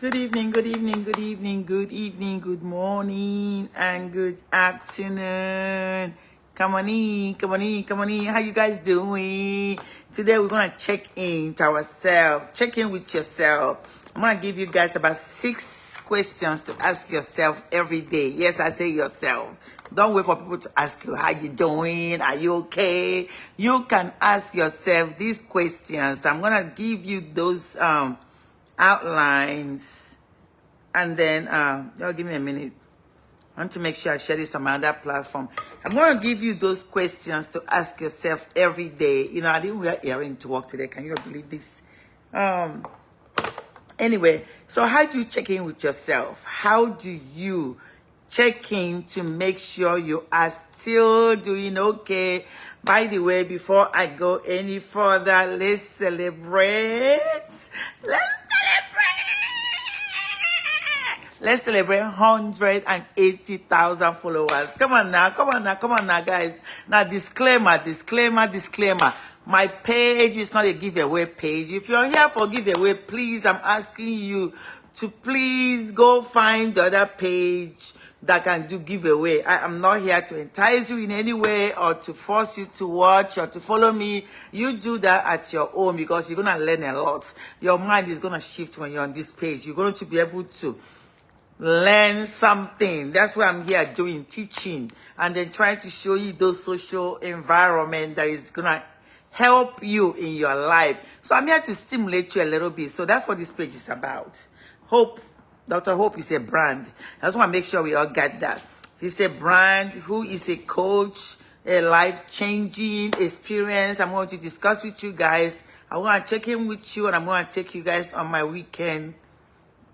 Good evening, good evening, good evening, good evening, good morning, and good afternoon. Come on in, come on in, come on in. How you guys doing? Today we're gonna check in to ourselves. Check in with yourself. I'm gonna give you guys about 6 questions to ask yourself every day. Yes, I say yourself. Don't wait for people to ask you how you doing. Are you okay? You can ask yourself these questions. I'm gonna give you those outlines, and then y'all give me a minute. I want to make sure I share this on my other platform. I'm going to give you those questions to ask yourself every day. You know, I didn't wear earring to work today. Can you believe this? Anyway, so how do you check in with yourself? How do you check in to make sure you are still doing okay? By the way, before I go any further, let's celebrate. Let's celebrate 180,000 followers. Come on now, come on now, come on now, guys. Now, disclaimer. My page is not a giveaway page. If you're here for giveaway, please, I'm asking you to please go find the other page that can do giveaway. I am not here to entice you in any way or to force you to watch or to follow me. You do that at your own, because you're going to learn a lot. Your mind is going to shift when you're on this page. You're going to be able to learn something. That's what I'm here doing, teaching, and then trying to show you those social environment that is gonna help you in your life. So I'm here to stimulate you a little bit. So that's what this page is about. Hope, Dr. Hope is a brand. I just want to make sure we all get that. He's a brand who is a coach, a life-changing experience. I'm going to discuss with you guys. I want to check in with you, and I'm going to take you guys on my weekend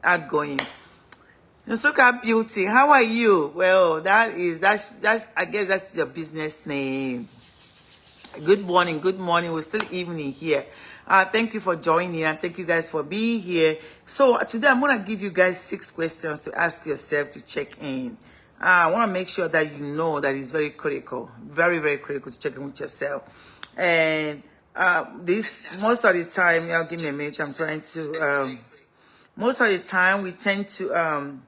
outgoing. Nsuka Beauty, how are you? Well, that's I guess that's your business name. Good morning, good morning. We're still evening here. Thank you for joining, and thank you guys for being here. So today I'm gonna give you guys 6 questions to ask yourself to check in. I want to make sure that you know that it's very critical, very, very critical to check in with yourself. And this most of the time, y'all give me a minute. I'm trying to. Most of the time, we tend to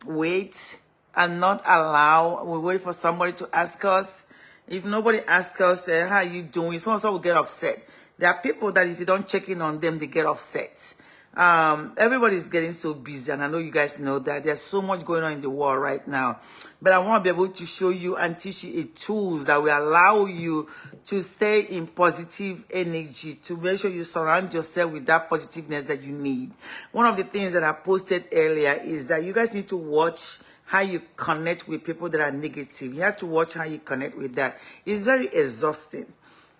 wait and not allow. We wait for somebody to ask us. If nobody asks us, how are you doing? Someone will get upset. There are people that if you don't check in on them, they get upset. Everybody's getting so busy, and I know you guys know that there's so much going on in the world right now. But I want to be able to show you and teach you tools that will allow you to stay in positive energy, to make sure you surround yourself with that positiveness that you need. One of the things that I posted earlier is that you guys need to watch how you connect with people that are negative. You have to watch how you connect with that. It's very exhausting.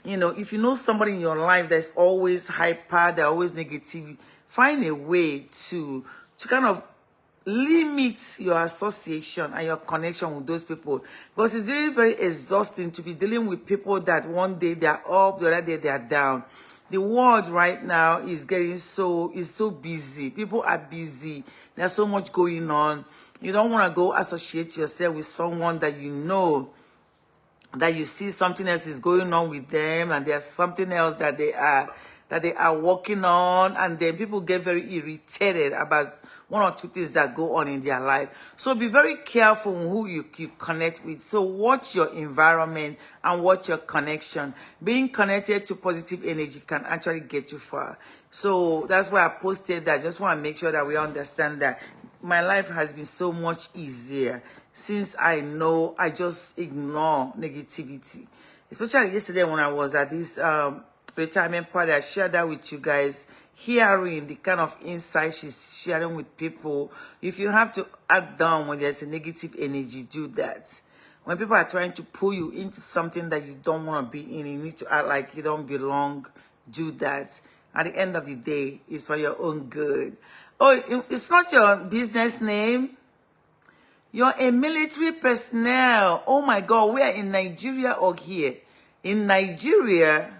You know, if you know somebody in your life that's always hyper, they're always negative, find a way to kind of limit your association and your connection with those people, because it's very, very exhausting to be dealing with people that one day they're up, the other day they're down. The world right now is getting so busy. People are busy. There's so much going on. You don't want to go associate yourself with someone that you know that you see something else is going on with them, and there's something else that they are working on, and then people get very irritated about 1 or 2 things that go on in their life. So be very careful who you connect with. So watch your environment and watch your connection. Being connected to positive energy can actually get you far. So that's why I posted that. Just want to make sure that we understand that my life has been so much easier since I know I just ignore negativity. Especially yesterday when I was at this retirement party, I shared that with you guys, hearing the kind of insight she's sharing with people. If you have to act down when there's a negative energy, do that. When people are trying to pull you into something that you don't want to be in, you need to act like you don't belong, do that. At the end of the day, it's for your own good. Oh, it's not your business name. You're a military personnel. Oh my God, we are in Nigeria or here? In Nigeria?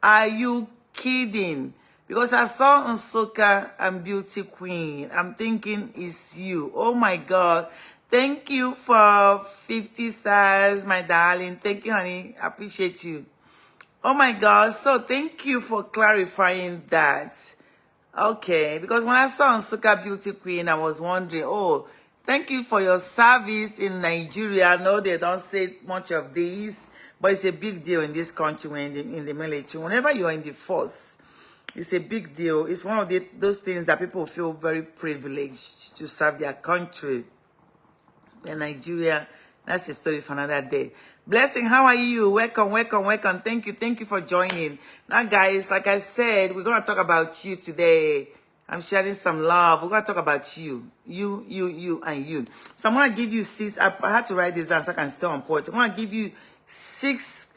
Are you kidding? Because I saw Nsuka and Beauty Queen. I'm thinking it's you. Oh my God. Thank you for 50 stars, my darling. Thank you, honey. I appreciate you. Oh my God. So thank you for clarifying that. Okay, because when I saw Nsukka Beauty Queen, I was wondering, oh, thank you for your service in Nigeria. I know they don't say much of this, but it's a big deal in this country when in the military. Whenever you're in the force, it's a big deal. It's one of those things that people feel very privileged to serve their country. In Nigeria, that's a story for another day. Blessing, how are you? Welcome, welcome, welcome. Thank you for joining. Now, guys, like I said, we're going to talk about you today. I'm sharing some love. We're going to talk about you. You, and you. So I'm going to give you 6. I had to write this down so I can stay on point. I'm going to give you 6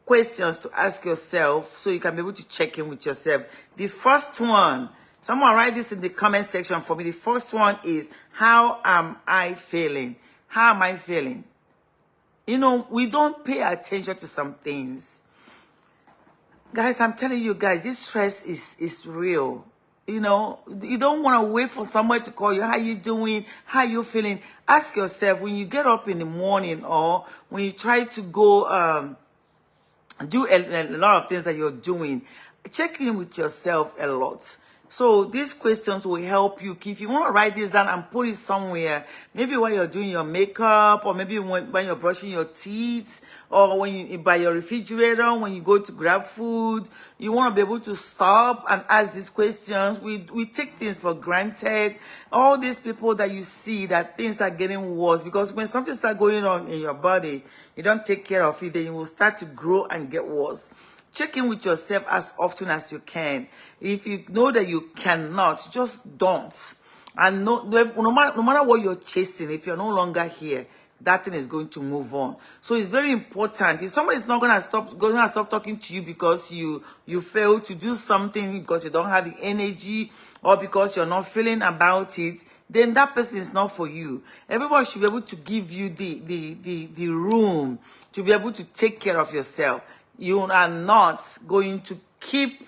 questions to ask yourself so you can be able to check in with yourself. The first one, someone write this in the comment section for me. The first one is, how am I feeling? How am I feeling? You know, we don't pay attention to some things. Guys, I'm telling you guys, this stress is real. You know, you don't want to wait for somebody to call you. How you doing? How you feeling? Ask yourself when you get up in the morning or when you try to go do a lot of things that you're doing, check in with yourself a lot. So these questions will help you. If you want to write this down and put it somewhere, maybe while you're doing your makeup, or maybe when you're brushing your teeth, or when you by your refrigerator, when you go to grab food, you want to be able to stop and ask these questions. We take things for granted. All these people that you see that things are getting worse, because when something starts going on in your body, you don't take care of it, then you will start to grow and get worse. Check in with yourself as often as you can. If you know that you cannot, just don't. And no matter what you're chasing, if you're no longer here, that thing is going to move on. So it's very important. If somebody's not gonna stop talking to you because you fail to do something, because you don't have the energy, or because you're not feeling about it, then that person is not for you. Everyone should be able to give you the room to be able to take care of yourself. You are not going to keep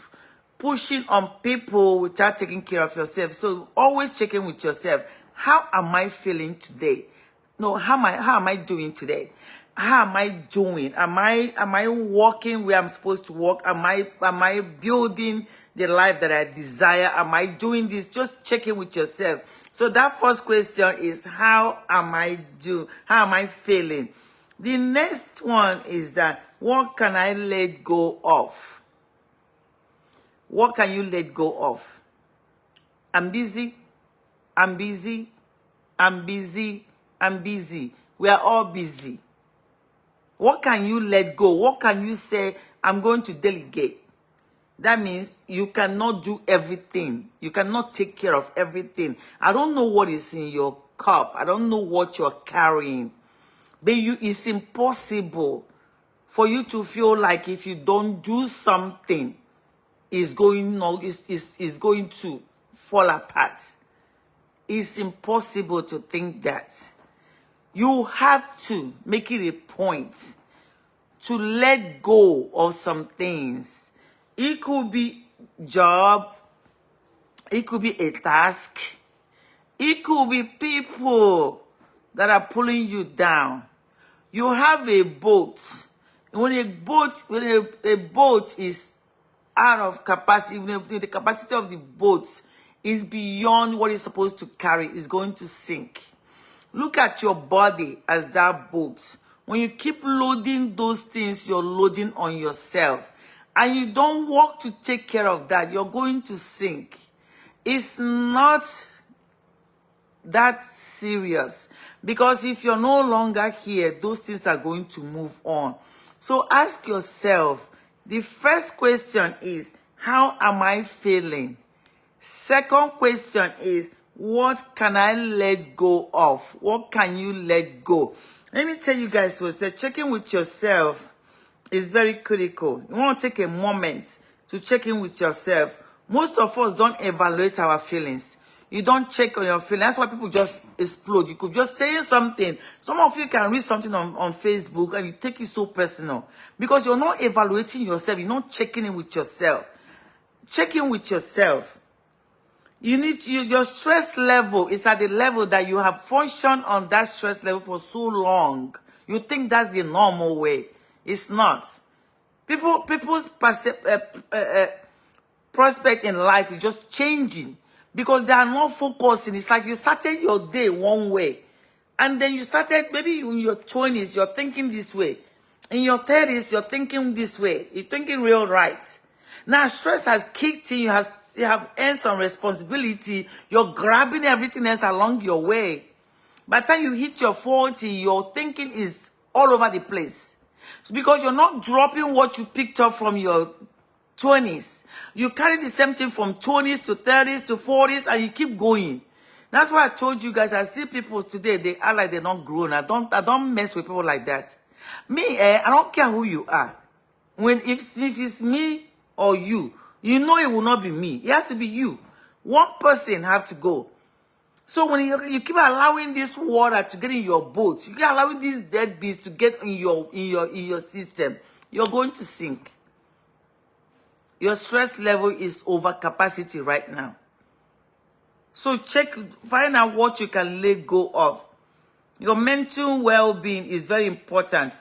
pushing on people without taking care of yourself. So always check in with yourself. How am I feeling today? No, how am I doing today? How am I doing? Am I walking where I'm supposed to walk? Am I building the life that I desire? Am I doing this? Just check in with yourself. So that first question is, how am I doing? How am I feeling? The next one is that, what can I let go of? What can you let go of? I'm busy. I'm busy. I'm busy. I'm busy. We are all busy. What can you let go? What can you say, I'm going to delegate? That means you cannot do everything. You cannot take care of everything. I don't know what is in your cup. I don't know what you're carrying. But it's impossible for you to feel like if you don't do something, it's going to fall apart. It's impossible to think that. You have to make it a point to let go of some things. It could be job. It could be a task. It could be people that are pulling you down. You have a boat. When a boat is out of capacity, when the capacity of the boat is beyond what it's supposed to carry, it's going to sink. Look at your body as that boat. When you keep loading those things, you're loading on yourself. And you don't work to take care of that, you're going to sink. It's not that serious. Because if you're no longer here, those things are going to move on. So ask yourself, the first question is, how am I feeling? Second question is, what can I let go of? What can you let go? Let me tell you guys what, checking with yourself is very critical. You want to take a moment to check in with yourself. Most of us don't evaluate our feelings. You don't check on your feelings. That's why people just explode. You could just say something. Some of you can read something on Facebook and you take it so personal. Because you're not evaluating yourself. You're not checking in with yourself. Check in with yourself. Your stress level is at the level that you have functioned on that stress level for so long. You think that's the normal way. It's not. People's prospect in life is just changing because they are not focusing. It's like you started your day one way, and then you started maybe in your 20s, you're thinking this way. In your 30s, you're thinking this way. You're thinking real right. Now, stress has kicked in. You have earned some responsibility. You're grabbing everything else along your way. By the time you hit your 40, your thinking is all over the place. It's because you're not dropping what you picked up from your 20s. You carry the same thing from 20s to 30s to 40s, and you keep going. That's why I told you guys, I see people today, they act like they're not grown. I don't mess with people like that. Me, I don't care who you are. If it's me or you know it will not be me. It has to be you. One person have to go. So when you keep allowing this water to get in your boat, you keep allowing these dead bees to get in your system, you're going to sink. Your stress level is over capacity right now. So find out what you can let go of. Your mental well-being is very important.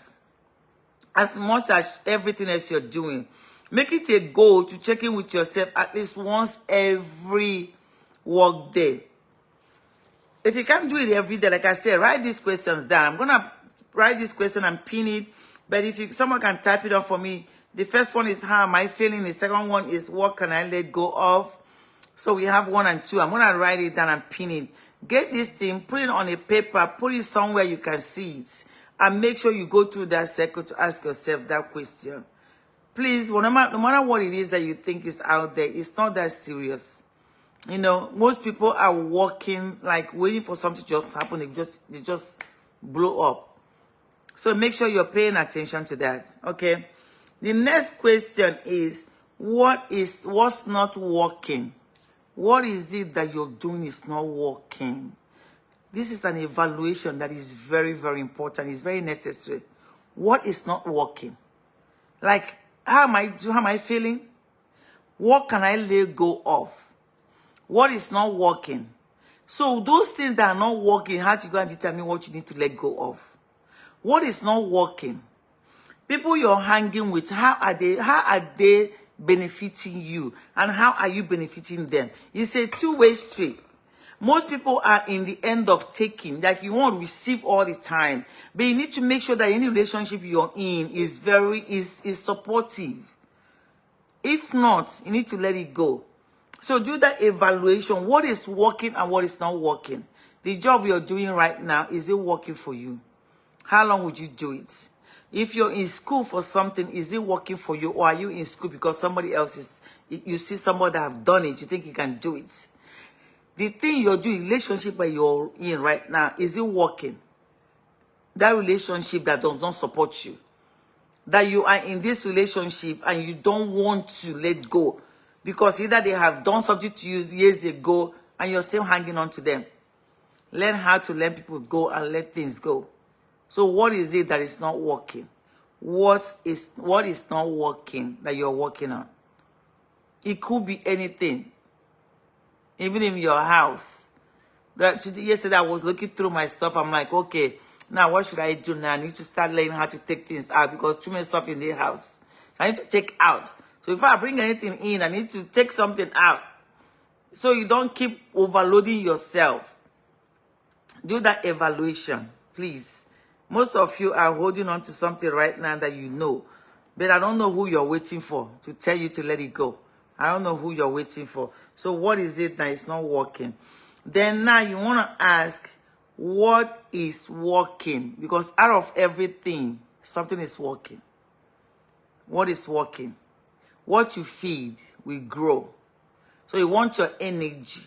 As much as everything else you're doing. Make it a goal to check in with yourself at least once every work day. If you can't do it every day, like I said, write these questions down. I'm going to write this question and pin it. But if someone can type it up for me. The first one is, how am I feeling? The second one is, what can I let go of? So we have 1 and 2. I'm going to write it down and pin it. Get this thing, put it on a paper, put it somewhere you can see it. And make sure you go through that circle to ask yourself that question. Please, no matter what it is that you think is out there, it's not that serious. You know, most people are walking, like waiting for something to just happen. They just blow up. So make sure you're paying attention to that. Okay. The next question is, what's not working? What is it that you're doing is not working? This is an evaluation that is very, very important. It's very necessary. What is not working? Like, how am I feeling? What can I let go of? What is not working? So those things that are not working, how to go and determine what you need to let go of. What is not working? People you're hanging with, how are they benefiting you? And how are you benefiting them? It's a two-way street. Most people are in the end of taking, like you want to receive all the time. But you need to make sure that any relationship you're in is supportive. If not, you need to let it go. So do that evaluation. What is working and what is not working? The job you're doing right now, is it working for you? How long would you do it? If you're in school for something, is it working for you? Or are you in school because somebody else is, you see somebody that have done it, you think you can do it? The thing you're doing, relationship that you're in right now, is it working? That relationship that does not support you. That you are in this relationship and you don't want to let go. Because either they have done something to you years ago and you're still hanging on to them. Learn how to let people go and let things go. So what is it that is not working? What is not working that you're working on? It could be anything. Even in your house. Yesterday I was looking through my stuff. I'm like, okay, now what should I do now? I need to start learning how to take things out because too many stuff in the house. I need to take out. So if I bring anything in, I need to take something out. So you don't keep overloading yourself. Do that evaluation, please. Most of you are holding on to something right now that you know. But I don't know who you're waiting for to tell you to let it go. I don't know who you're waiting for. So what is it that is not working? Then now you want to ask, what is working? Because out of everything, something is working. What is working? What you feed will grow. So you want your energy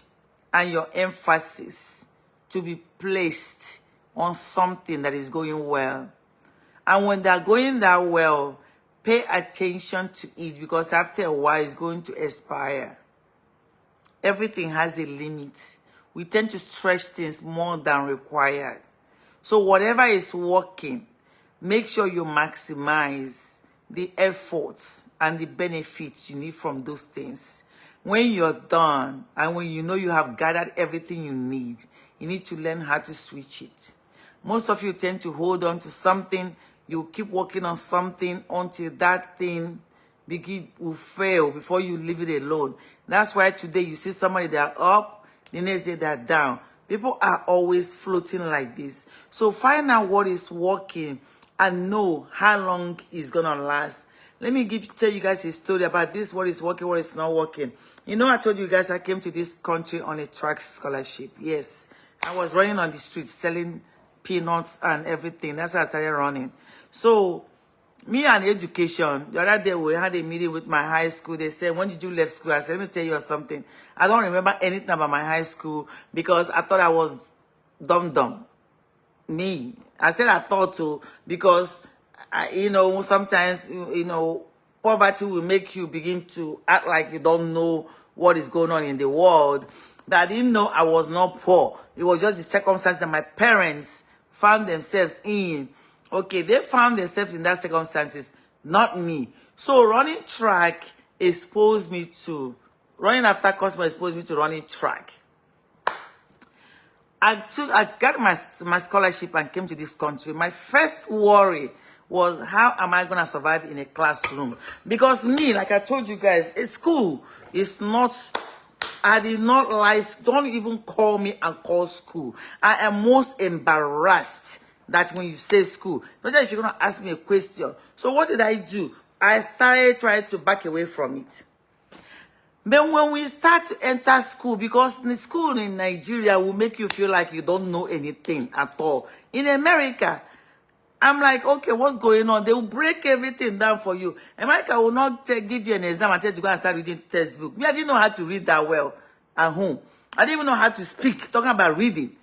and your emphasis to be placed on something that is going well. And when they're going that well, pay attention to it because after a while it's going to expire. Everything has a limit. We tend to stretch things more than required. So whatever is working, make sure you maximize the efforts and the benefits you need from those things. When you're done and when you know you have gathered everything you need to learn how to switch it. Most of you tend to hold on to something. You keep working on something until that thing will fail before you leave it alone. That's why today you see somebody that are up, the next day they're down. People are always floating like this. So find out what is working and know how long it's gonna last. Let me tell you guys a story about this, what is working, what is not working. You know, I told you guys I came to this country on a track scholarship. Yes, I was running on the street selling peanuts and everything. That's how I started running. So me and education, the other day we had a meeting with my high school. They said, when did you leave school? I said, let me tell you something. I don't remember anything about my high school because I thought I was dumb. Me. I said I thought to because, you know, sometimes, you know, poverty will make you begin to act like you don't know what is going on in the world. But I didn't know I was not poor. It was just the circumstance that my parents found themselves in. Okay, they found themselves in that circumstances, not me. So running track exposed me to, running after customer exposed me to running track. I got my scholarship and came to this country. My first worry was, how am I going to survive in a classroom? Because me, like I told you guys, a school is not, I did not like, don't even call me and call school. I am most embarrassed that when you say school, especially if you're going to ask me a question. So what did I do? I started trying to back away from it. But when we start to enter school, because the school in Nigeria will make you feel like you don't know anything at all. In America, I'm like, okay, what's going on? They will break everything down for you. America will not give you an exam and tell you to go and start reading textbook. Me, I didn't know how to read that well at home. I didn't even know how to speak, talking about reading.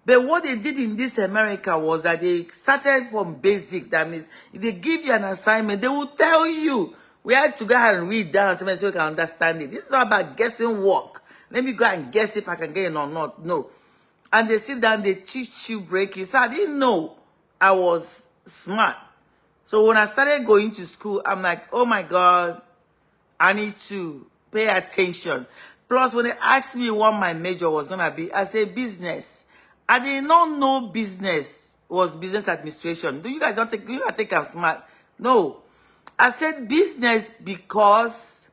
But what they did in this America was that they started from basics. That means if they give you an assignment, they will tell you. We had to go and read down so you can understand it. This is not about guessing work. Let me go and guess if I can get it or not. No. And they sit down, they teach you, break you. So I didn't know I was smart. So when I started going to school, I'm like, oh my God, I need to pay attention. Plus, when they asked me what my major was going to be, I said business. I did not know business was business administration. Do you guys don't think, you guys think I'm smart? No. I said business because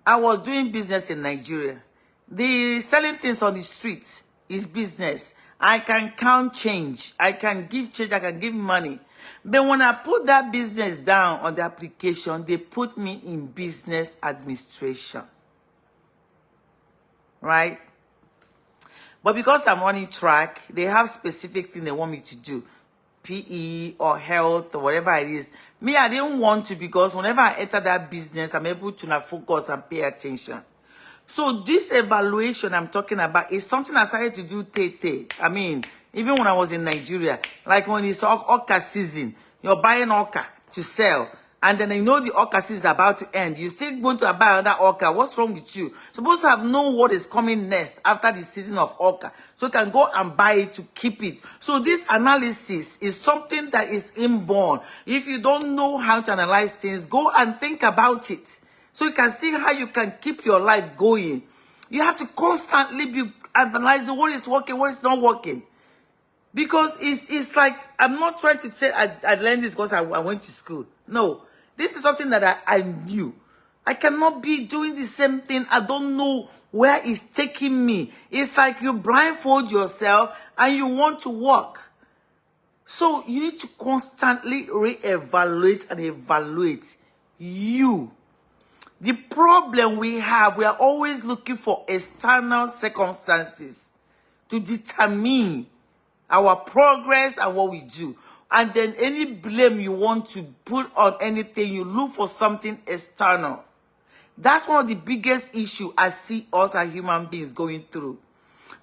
I was doing business in Nigeria. The selling things on the streets is business. I can count change. I can give change. I can give money. But when I put that business down on the application, they put me in business administration. Right? But because I'm running track, they have specific things they want me to do. PE or health or whatever it is. Me, I didn't want to because whenever I enter that business, I'm able to now focus and pay attention. So this evaluation I'm talking about is something I started to do tete. I mean, even when I was in Nigeria, like when it's Oka season, you're buying Oka to sell. And then you know the Oka season is about to end. You still going to buy another Oka. What's wrong with you? Supposed to have know what is coming next after the season of Oka. So you can go and buy it to keep it. So this analysis is something that is inborn. If you don't know how to analyze things, go and think about it. So you can see how you can keep your life going. You have to constantly be analyzing what is working, what is not working. Because it's like, I'm not trying to say I learned this because I went to school. No. This is something that I knew. I cannot be doing the same thing. I don't know where it's taking me. It's like you blindfold yourself and you want to walk. So you need to constantly reevaluate and evaluate you. The problem we have, we are always looking for external circumstances to determine our progress and what we do. And then any blame you want to put on anything, you look for something external. That's one of the biggest issues I see us as human beings going through.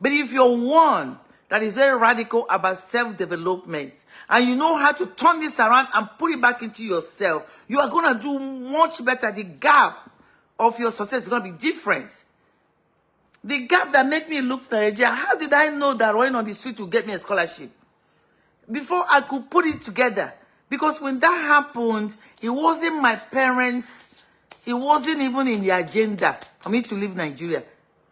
But if you're one that is very radical about self-development, and you know how to turn this around and put it back into yourself, you are going to do much better. The gap of your success is going to be different. The gap that made me look for Nigeria, how did I know that running on the street will get me a scholarship? Before I could put it together. Because when that happened, it wasn't my parents, it wasn't even in the agenda for me to leave Nigeria.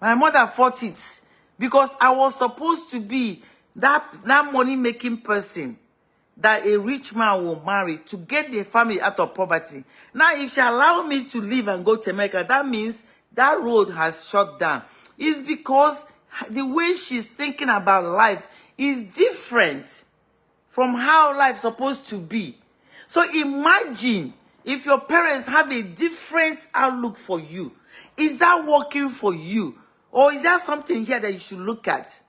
My mother fought it. Because I was supposed to be that money-making person. that a rich man will marry to get the family out of poverty. Now, if she allow me to leave and go to America, that means that road has shut down. It's because the way she's thinking about life is different from how life's supposed to be. So imagine if your parents have a different outlook for you. Is that working for you? Or is there something here that you should look at?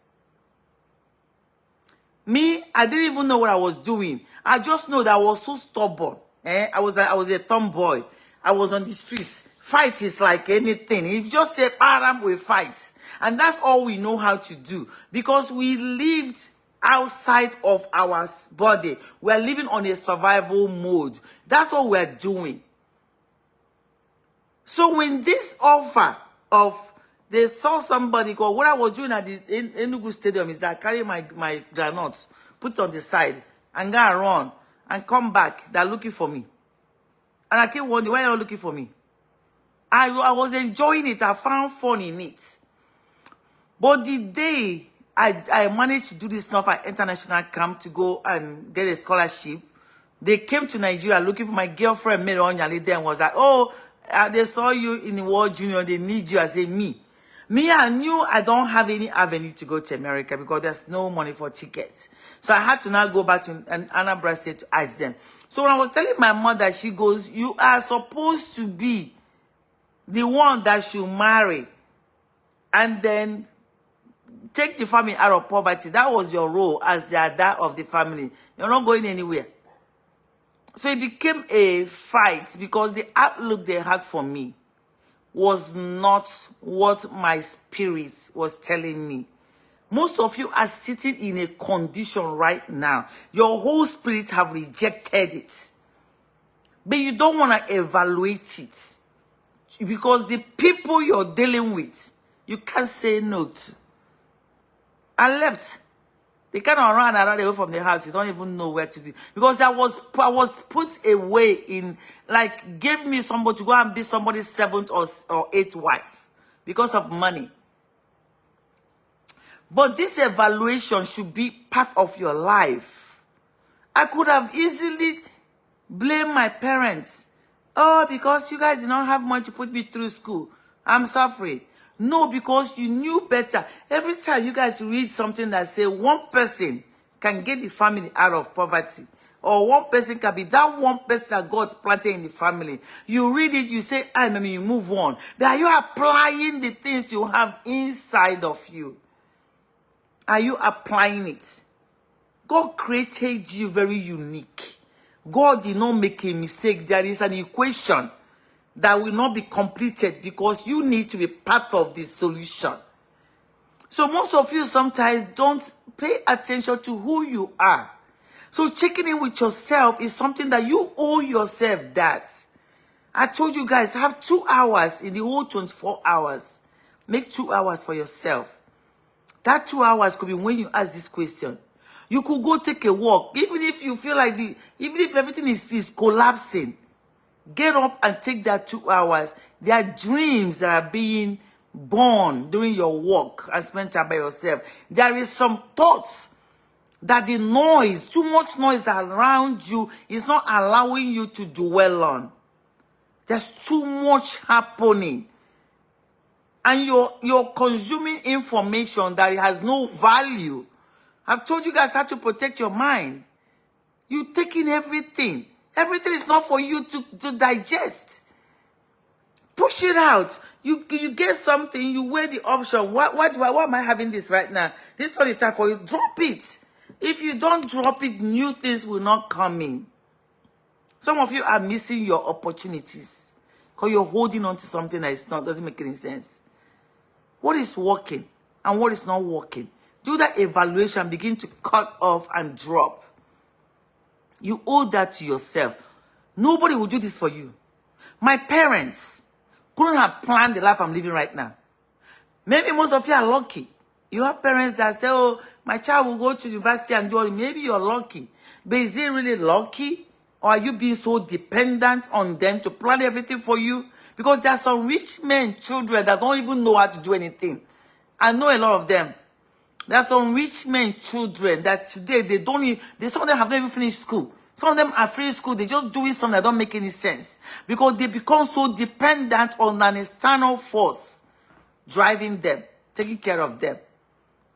Me, I didn't even know what I was doing. I just know that I was so stubborn. I was a tomboy. I was on the streets. Fight is like anything. If you just say, Param, we fight. And that's all we know how to do. Because we lived outside of our body. We're living on a survival mode. That's what we're doing. So when this offer of, they saw somebody go, what I was doing at the Enugu Stadium is that I carry my granuts, put on the side, and go and run, and come back. They're looking for me. And I keep wondering, why are you looking for me? I was enjoying it. I found fun in it. But the day I managed to do this NOFA International Camp to go and get a scholarship, they came to Nigeria looking for my girlfriend, Mary Onyali, then was like, oh, they saw you in the World Junior, they need you. I said, me, I knew I don't have any avenue to go to America because there's no money for tickets. So I had to now go back to Anambra State to ask them. So when I was telling my mother, she goes, you are supposed to be the one that should marry and then take the family out of poverty. That was your role as the dad of the family. You're not going anywhere. So it became a fight because the outlook they had for me was not what my spirit was telling me. Most of you are sitting in a condition right now. Your whole spirit have rejected it. But you don't want to evaluate it. Because the people you're dealing with, you can't say no to. I left. They kind of ran around away from the house. You don't even know where to be. Because I was put away in, like, gave me somebody to go and be somebody's 7th or 8th wife. Because of money. But this evaluation should be part of your life. I could have easily blamed my parents. Oh, because you guys did not have money to put me through school. I'm suffering. No, because you knew better. Every time you guys read something that say one person can get the family out of poverty, or one person can be that one person that God planted in the family, you read it, you say, I mean, you move on. But are you applying the things you have inside of you? Are you applying it? God created you very unique. God did not make a mistake. There is an equation that will not be completed because you need to be part of the solution. So most of you sometimes don't pay attention to who you are. So checking in with yourself is something that you owe yourself that. I told you guys, have 2 hours in the whole 24 hours. Make 2 hours for yourself. That 2 hours could be when you ask this question. You could go take a walk. Even if you feel like even if everything is collapsing, get up and take that 2 hours. There are dreams that are being born during your walk and spend time by yourself. There is some thoughts that the noise, too much noise around you is not allowing you to dwell on. There's too much happening. And you're consuming information that has no value. I've told you guys how to protect your mind. You're taking everything. Everything is not for you to digest. Push it out. You get something, you weigh the option. Why am I having this right now? This is not the time for you. Drop it. If you don't drop it, new things will not come in. Some of you are missing your opportunities because you're holding on to something that doesn't make any sense. What is working and what is not working? Do that evaluation, begin to cut off and drop. You owe that to yourself. Nobody will do this for you. My parents couldn't have planned the life I'm living right now. Maybe most of you are lucky. You have parents that say, oh, my child will go to university and do all. Maybe you're lucky. But is it really lucky? Or are you being so dependent on them to plan everything for you? Because there are some rich men, children that don't even know how to do anything. I know a lot of them. There's some rich men children that today they don't need, some of them have not even finished school. Some of them are finished school, they just doing something that don't make any sense. Because they become so dependent on an external force driving them, taking care of them.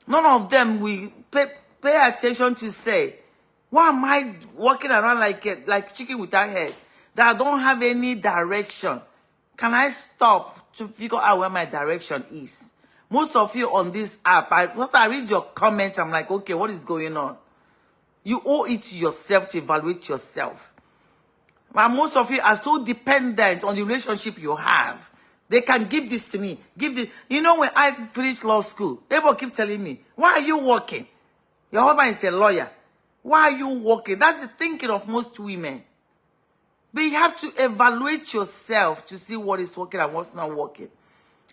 None of them will pay attention to say, why am I walking around like chicken without head? That I don't have any direction. Can I stop to figure out where my direction is? Most of you on this app, once I read your comments, I'm like, okay, what is going on? You owe it to yourself to evaluate yourself. But most of you are so dependent on the relationship you have. They can give this to me. Give this. You know, when I finished law school, people keep telling me, why are you working? Your husband is a lawyer. Why are you working? That's the thinking of most women. But you have to evaluate yourself to see what is working and what's not working.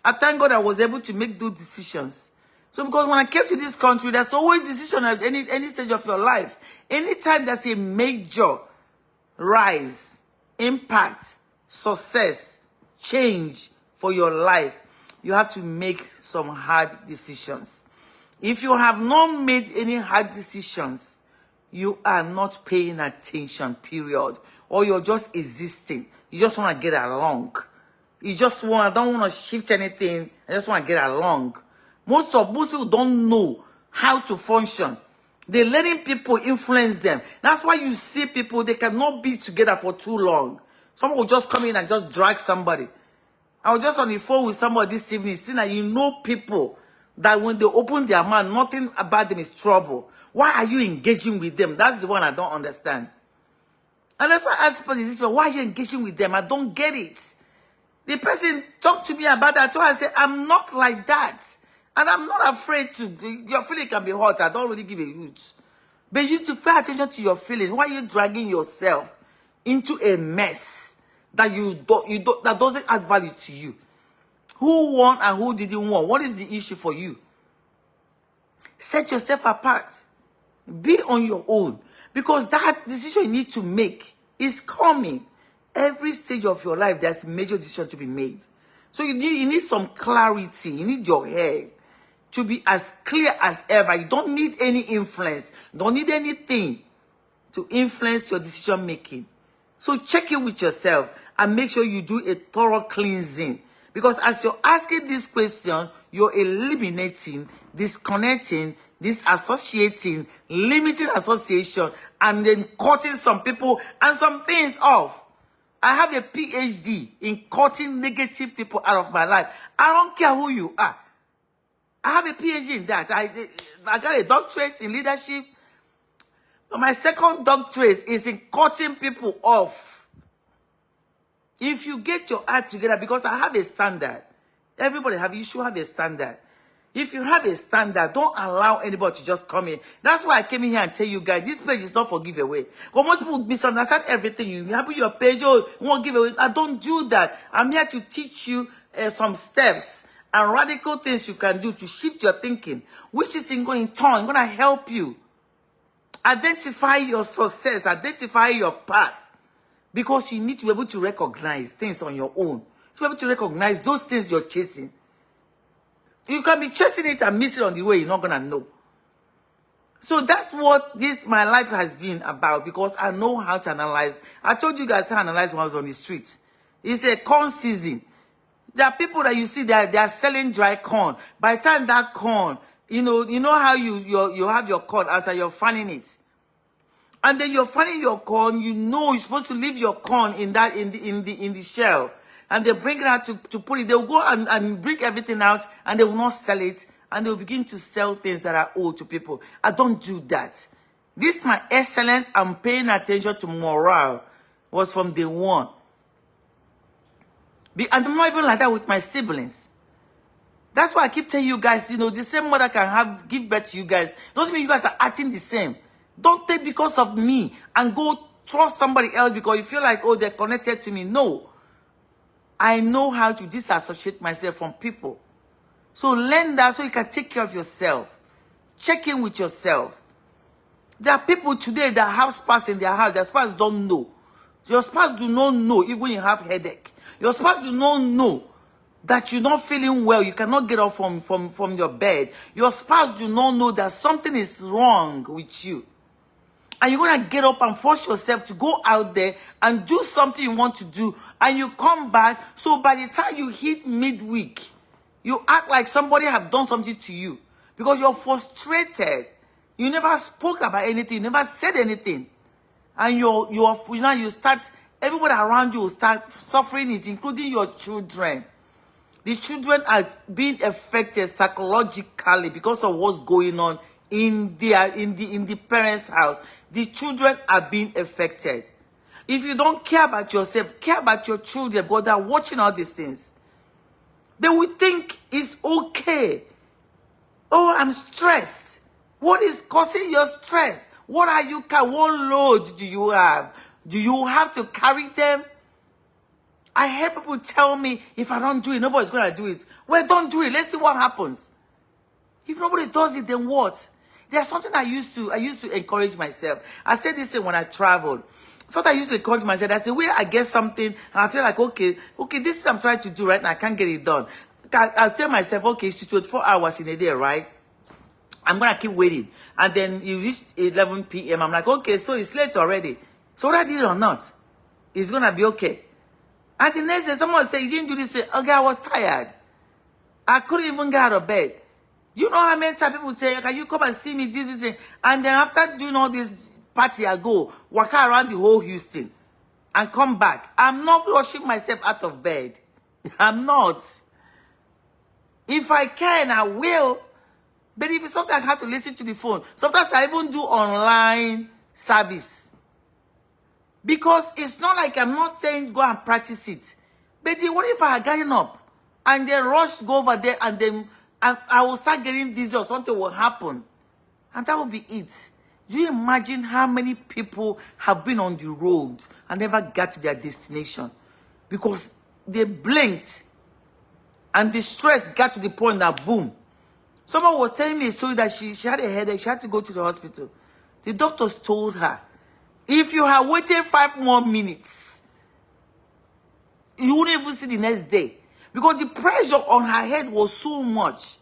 I thank God I was able to make those decisions. So because when I came to this country, there's always decision at any stage of your life. Anytime there's a major rise, impact, success, change for your life, you have to make some hard decisions. If you have not made any hard decisions, you are not paying attention, period. Or you're just existing. You just want to get along. You just want, I don't want to shift anything. I just want to get along. Most people don't know how to function. They're letting people influence them. That's why you see people, they cannot be together for too long. Someone will just come in and just drag somebody. I was just on the phone with somebody this evening, seeing that you know people that when they open their mouth, nothing about them is trouble. Why are you engaging with them? That's the one I don't understand. And that's why I ask people, why are you engaging with them? I don't get it. The person talked to me about that, so I said, I'm not like that. And I'm not afraid to, your feeling can be hot, I don't really give a hoot. But you to pay attention to your feelings. Why are you dragging yourself into a mess that that doesn't add value to you? Who won and who didn't win? What is the issue for you? Set yourself apart. Be on your own. Because that decision you need to make is coming. Every stage of your life, there's a major decision to be made. So you need some clarity. You need your head to be as clear as ever. You don't need any influence. You don't need anything to influence your decision making. So check in with yourself and make sure you do a thorough cleansing. Because as you're asking these questions, you're eliminating, disconnecting, disassociating, limiting association, and then cutting some people and some things off. I have a PhD in cutting negative people out of my life. I don't care who you are. I have a PhD in that. I got a doctorate in leadership. But my second doctorate is in cutting people off. If you get your act together, because I have a standard. You should have a standard. If you have a standard, don't allow anybody to just come in. That's why I came in here and tell you guys, this page is not for giveaway. Because most people misunderstand everything. You have your page, oh, you won't give away. I don't do that. I'm here to teach you some steps and radical things you can do to shift your thinking, which is going to help you identify your success, identify your path. Because you need to be able to recognize things on your own. To be able to recognize those things you're chasing. You can be chasing it and miss it on the way. You're not going to know. So that's what my life has been about. Because I know how to analyze. I told you guys how to analyze when I was on the street. It's a corn season. There are people that you see they are selling dry corn. By the time that corn, you know how you have your corn as you're fanning it. And then you're fanning your corn, you're supposed to leave your corn in the shell. And they bring it out to put it. They'll go and bring everything out and they will not sell it. And they'll begin to sell things that are old to people. I don't do that. This, my excellence, I'm paying attention to morale, was from day one. And I'm not even like that with my siblings. That's why I keep telling you guys, the same mother can give birth to you guys. Doesn't mean you guys are acting the same. Don't take because of me and go trust somebody else because you feel like, oh, they're connected to me. No. I know how to disassociate myself from people. So learn that so you can take care of yourself. Check in with yourself. There are people today that have spouse in their house. Their spouse don't know. Your spouse do not know even when you have headache. Your spouse do not know that you're not feeling well, you cannot get up from your bed. Your spouse do not know that something is wrong with you. And you're going to get up and force yourself to go out there and do something you want to do. And you come back. So by the time you hit midweek, you act like somebody have done something to you. Because you're frustrated. You never spoke about anything. You never said anything. And you start, everybody around you will start suffering it, including your children. The children are being affected psychologically because of what's going on in the parents' house. The children are being affected. If you don't care about yourself, care about your children, because they're watching all these things. They will think it's okay. Oh, I'm stressed. What is causing your stress? What load do you have? Do you have to carry them? I hear people tell me, if I don't do it, nobody's going to do it. Well, don't do it. Let's see what happens. If nobody does it, then what? There's something I used to encourage myself. I said this when I traveled. Something I used to encourage myself. I said, where I get something, and I feel like, okay, this is what I'm trying to do right now. I can't get it done. I'll tell myself, okay, it's 24 hours in a day, right? I'm going to keep waiting. And then you reach 11 p.m. I'm like, okay, so it's late already. So whether I did it or not, it's going to be okay. And the next day, someone will say, you didn't do this. Say, okay, I was tired. I couldn't even get out of bed. Do you know how many times people say, can you come and see me, do this? And then after doing all this party, I go walk around the whole Houston and come back. I'm not rushing myself out of bed. I'm not. If I can, I will. But if it's something I have to listen to the phone, sometimes I even do online service. Because it's not like I'm not saying go and practice it. But what if I had gotten up and then rush to go over there and then I will start getting dizzy or something will happen? And that will be it. Do you imagine how many people have been on the road and never got to their destination? Because they blinked and the stress got to the point that boom. Someone was telling me a story that she had a headache. She had to go to the hospital. The doctors told her, if you had waited 5 more minutes, you wouldn't even see the next day. Because the pressure on her head was so much.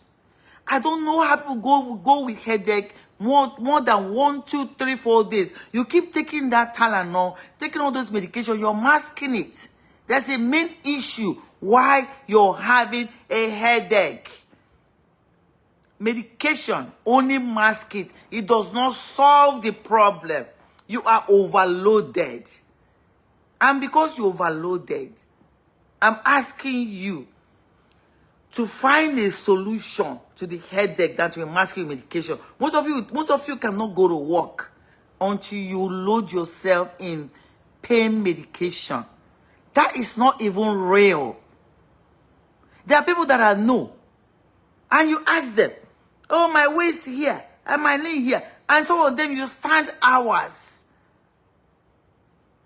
I don't know how people go with headache more than 1, 2, 3, 4 days. You keep taking that Tylenol, taking all those medications, you're masking it. That's the main issue why you're having a headache. Medication only masks it. It does not solve the problem. You are overloaded. And because you're overloaded, I'm asking you to find a solution to the headache that you're masking medication. Most of you cannot go to work until you load yourself in pain medication. That is not even real. There are people that are no. And you ask them, oh, my waist here, and my knee here. And some of them, you stand hours.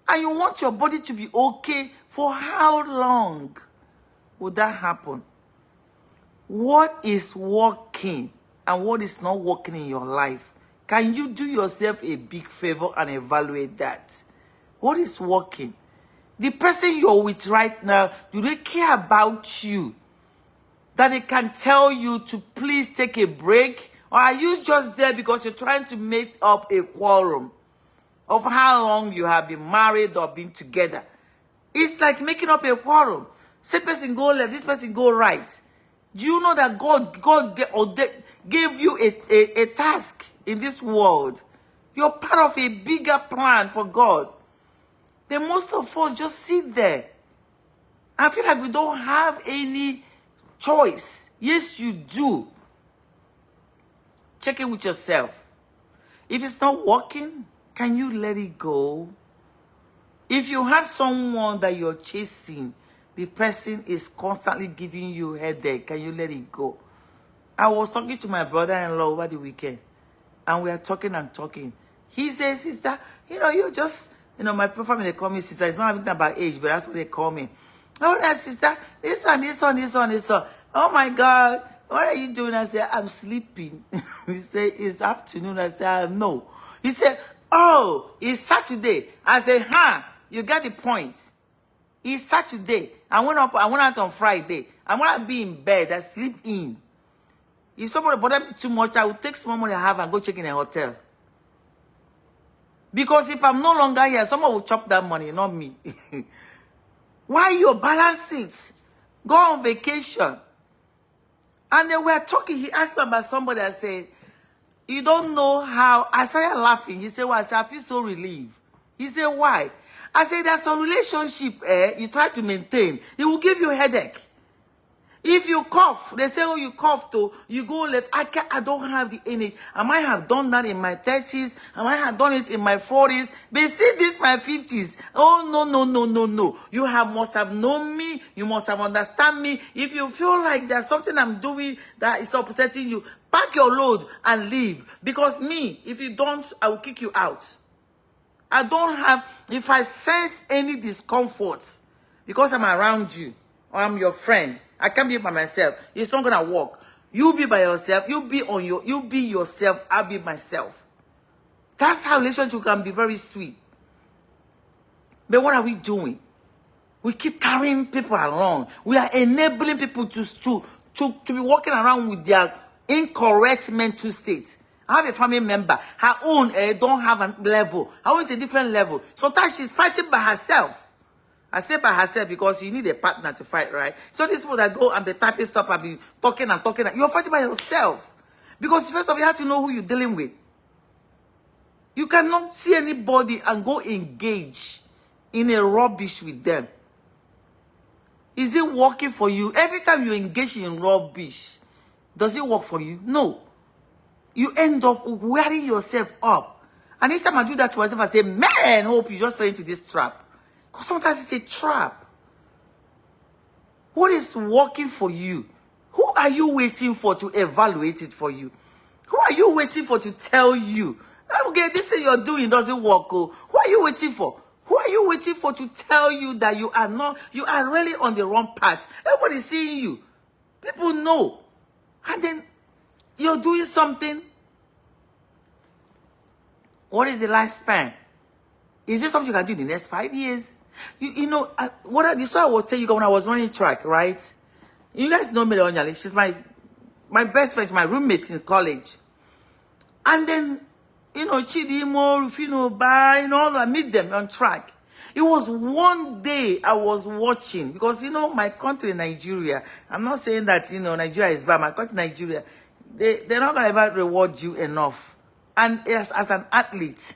And you want your body to be okay. For how long would that happen? What is working and what is not working in your life? Can you do yourself a big favor and evaluate that? What is working? The person you're with right now, do they care about you? That they can tell you to please take a break? Or are you just there because you're trying to make up a quorum of how long you have been married or been together? It's like making up a quorum. This person go left, this person go right. Do you know that God gave you a task in this world? You're part of a bigger plan for God. Then most of us just sit there. I feel like we don't have any choice. Yes, you do. Check it with yourself. If it's not working, can you let it go? If you have someone that you're chasing, the person is constantly giving you a headache, can you let it go? I was talking to my brother-in-law over the weekend, and we are talking and talking. He says, sister, you're just, my profile, they call me sister. It's not anything about age, but that's what they call me. Oh, that sister, this one. Oh my God, what are you doing? I said, I'm sleeping. He said, it's afternoon. I said, no. He said, oh, it's Saturday. I said, you get the point. It's Saturday. I went out on Friday. I'm gonna be in bed. I sleep in. If somebody bother me too much, I will take some money I have and go check in a hotel. Because if I'm no longer here, someone will chop that money, not me. Why you balance it? Go on vacation. And then we're talking. He asked me about somebody. I said, you don't know how. I started laughing. He said, well, I said, I feel so relieved. He said, why? I said, there's some relationship you try to maintain. It will give you a headache. If you cough, they say, oh, you cough too, you go left. I don't have the energy. I might have done that in my 30s. I might have done it in my 40s. But see this, my 50s. Oh, no. You must have known me. You must have understand me. If you feel like there's something I'm doing that is upsetting you, pack your load and leave. Because me, if you don't, I will kick you out. I don't have, if I sense any discomfort because I'm around you or I'm your friend, I can't be by myself. It's not gonna work. You be by yourself. You be yourself. I'll be myself. That's how relationship can be very sweet. But what are we doing? We keep carrying people along. We are enabling people to be walking around with their incorrect mental state. I have a family member. Her own don't have a level. Her own is a different level. Sometimes she's fighting by herself. I say by herself because you need a partner to fight, right? So these people that go and be typing stuff and be talking and talking, you're fighting by yourself. Because first of all, you have to know who you're dealing with. You cannot see anybody and go engage in a rubbish with them. Is it working for you? Every time you engage in rubbish, does it work for you? No. You end up wearing yourself up. And each time I do that to myself, I say, man, hope you just fell into this trap. Because sometimes it's a trap. What is working for you? Who are you waiting for to evaluate it for you? Who are you waiting for to tell you, okay, this thing you're doing doesn't work? Oh. Who are you waiting for? Who are you waiting for to tell you that you are really on the wrong path? Everybody's seeing you. People know. And then you're doing something. What is the lifespan? Is this something you can do in the next 5 years? You know, this is what I was telling you when I was running track, right? You guys know Mary Onyali. She's my best friend, my roommate in college. And then, you know, Chidimo, Rufino, Ba, you know, I meet them on track. It was one day I was watching, because, you know, my country, Nigeria, I'm not saying that, you know, Nigeria is bad. My country, Nigeria, they're not going to ever reward you enough. And as an athlete,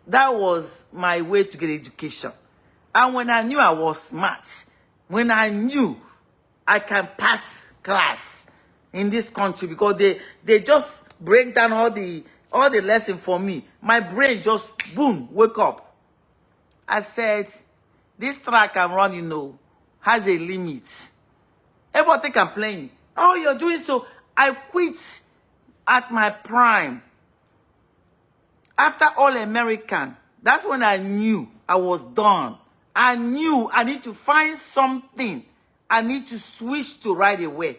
that was my way to get education. And when I knew I was smart, when I knew I can pass class in this country, because they just break down all the lesson for me, my brain just, boom, wake up. I said, this track I'm running now has a limit. Everybody think I'm playing. Oh, you're doing so. I quit at my prime. After All American, that's when I knew I was done. I knew I need to find something I need to switch to right away.